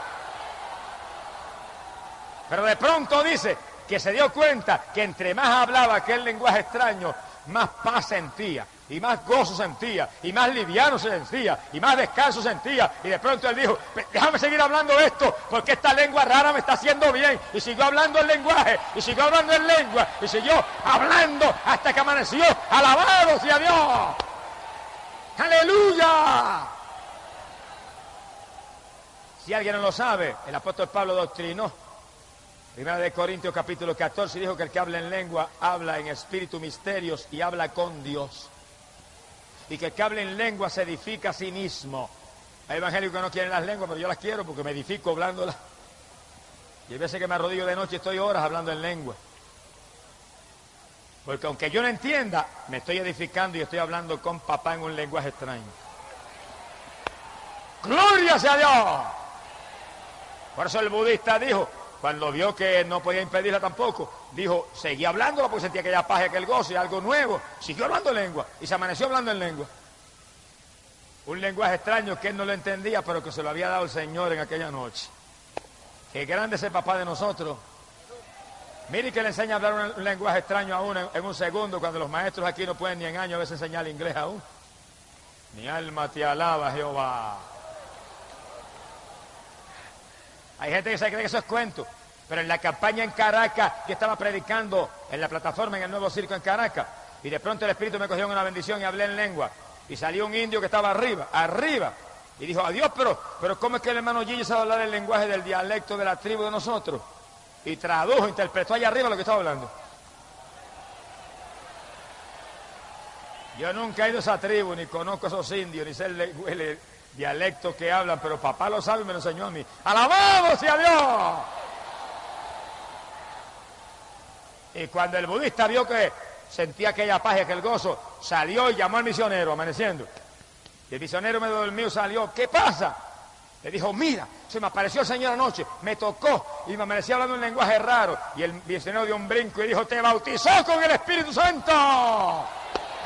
S1: Pero de pronto dice que se dio cuenta que entre más hablaba aquel lenguaje extraño, más paz sentía, y más gozo sentía, y más liviano se sentía, y más descanso sentía. Y de pronto él dijo, déjame seguir hablando esto, porque esta lengua rara me está haciendo bien. Y siguió hablando el lenguaje, y siguió hablando en lengua, y siguió hablando hasta que amaneció. ¡Alabado sea Dios! ¡Aleluya! Si alguien no lo sabe, el apóstol Pablo doctrinó. Primera de Corintios capítulo 14 dijo que el que habla en lengua habla en espíritu misterios y habla con Dios. Y que el que habla en lengua se edifica a sí mismo. Hay evangélicos que no quieren las lenguas, pero yo las quiero porque me edifico hablándolas. Y hay veces que me arrodillo de noche y estoy horas hablando en lengua. Porque aunque yo no entienda, me estoy edificando y estoy hablando con papá en un lenguaje extraño. ¡Gloria sea Dios! Por eso el budista dijo, cuando vio que no podía impedirla tampoco, dijo, seguía hablándola porque sentía aquella paz y aquel gozo y algo nuevo. Siguió hablando en lengua y se amaneció hablando en lengua. Un lenguaje extraño que él no lo entendía, pero que se lo había dado el Señor en aquella noche. Qué grande es el papá de nosotros. Mire que le enseña a hablar un lenguaje extraño a uno en un segundo, cuando los maestros aquí no pueden ni en años a veces enseñar inglés aún. Mi alma te alaba, Jehová. Hay gente que se cree que eso es cuento, pero en la campaña en Caracas, yo estaba predicando en la plataforma en el Nuevo Circo en Caracas, y de pronto el Espíritu me cogió en una bendición y hablé en lengua, y salió un indio que estaba arriba, y dijo, adiós, pero ¿cómo es que el hermano Gillo sabe hablar el lenguaje del dialecto de la tribu de nosotros? Y tradujo, interpretó allá arriba lo que estaba hablando. Yo nunca he ido a esa tribu, ni conozco a esos indios, ni sé el dialectos que hablan, pero papá lo sabe y me lo enseñó a mí. ¡Alabado sea Dios! Y cuando el budista vio que sentía aquella paz y aquel gozo, salió y llamó al misionero, amaneciendo. Y el misionero medio dormido salió, ¿qué pasa? Le dijo, mira, se me apareció el Señor anoche, me tocó y me amanecía hablando un lenguaje raro. Y el misionero dio un brinco y dijo, te bautizó con el Espíritu Santo.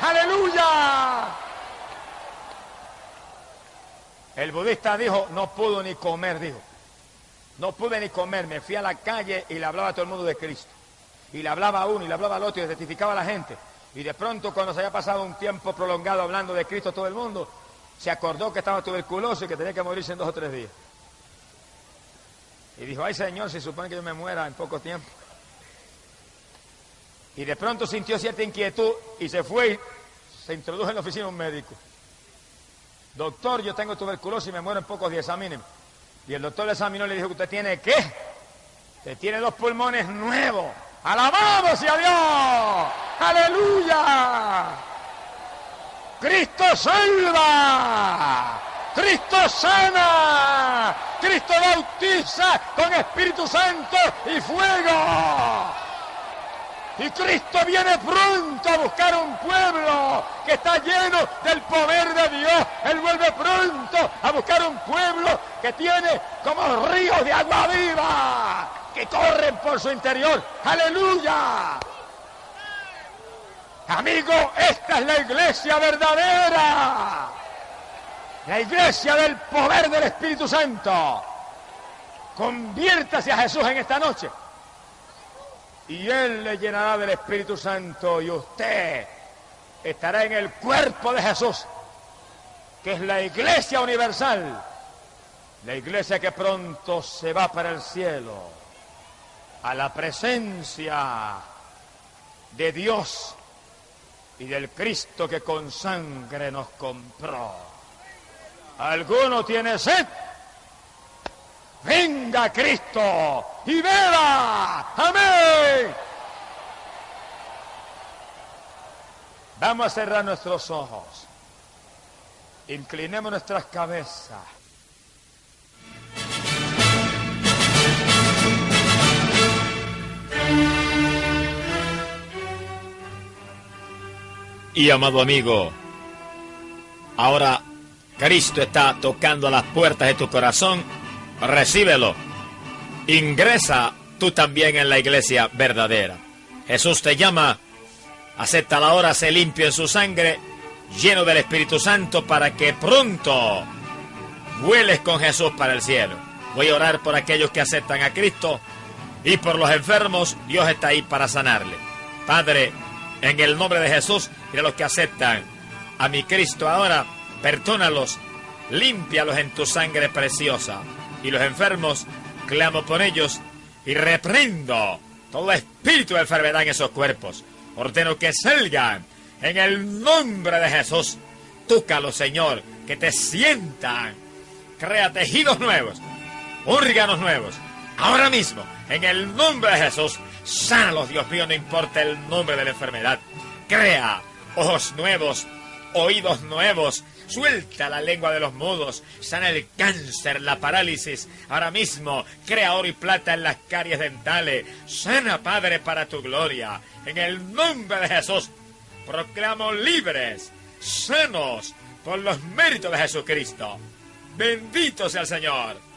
S1: ¡Aleluya! El budista dijo, no pudo ni comer, dijo. No pude ni comer, me fui a la calle y le hablaba a todo el mundo de Cristo. Y le hablaba a uno y le hablaba al otro y le testificaba a la gente. Y de pronto, cuando se había pasado un tiempo prolongado hablando de Cristo a todo el mundo, se acordó que estaba tuberculoso y que tenía que morirse en 2 o 3 días. Y dijo, ay Señor, si supone que yo me muera en poco tiempo. Y de pronto sintió cierta inquietud y se fue y se introdujo en la oficina un médico. Doctor, yo tengo tuberculosis y me muero en pocos días, examíneme. Y el doctor le examinó y le dijo, ¿usted tiene qué? Usted tiene 2 pulmones nuevos. ¡Alabado sea Dios! ¡Aleluya! ¡Cristo salva! ¡Cristo sana! ¡Cristo bautiza con Espíritu Santo y fuego! Y Cristo viene pronto a buscar un pueblo que está lleno del poder de Dios. Él vuelve pronto a buscar un pueblo que tiene como ríos de agua viva que corren por su interior. ¡Aleluya! Amigo, esta es la iglesia verdadera. La iglesia del poder del Espíritu Santo. Conviértase a Jesús en esta noche. y Él le llenará del Espíritu Santo y usted estará en el cuerpo de Jesús, que es la Iglesia universal, la Iglesia que pronto se va para el cielo, a la presencia de Dios y del Cristo que con sangre nos compró. ¿Alguno tiene sed? Venga Cristo y beba. Amén. Vamos a cerrar nuestros ojos. Inclinemos nuestras cabezas.
S2: Y amado amigo, ahora Cristo está tocando las puertas de tu corazón. Recíbelo. Ingresa tú también en la iglesia verdadera. Jesús te llama. Acéptala ahora, sé limpio en su sangre, lleno del Espíritu Santo, para que pronto vueles con Jesús para el cielo. Voy a orar por aquellos que aceptan a Cristo y por los enfermos. Dios está ahí para sanarle. Padre, en el nombre de Jesús y de los que aceptan a mi Cristo ahora, perdónalos, límpialos en tu sangre preciosa. Y los enfermos, clamo por ellos y reprendo todo espíritu de enfermedad en esos cuerpos. Ordeno que salgan en el nombre de Jesús. Tócalos, Señor, que te sientan. Crea tejidos nuevos, órganos nuevos. Ahora mismo, en el nombre de Jesús, sánalos, Dios mío, no importa el nombre de la enfermedad. Crea ojos nuevos, oídos nuevos. Suelta la lengua de los mudos, sana el cáncer, la parálisis. Ahora mismo, crea oro y plata en las caries dentales. Sana, Padre, para tu gloria. En el nombre de Jesús, proclamo libres, sanos, por los méritos de Jesucristo. Bendito sea el Señor.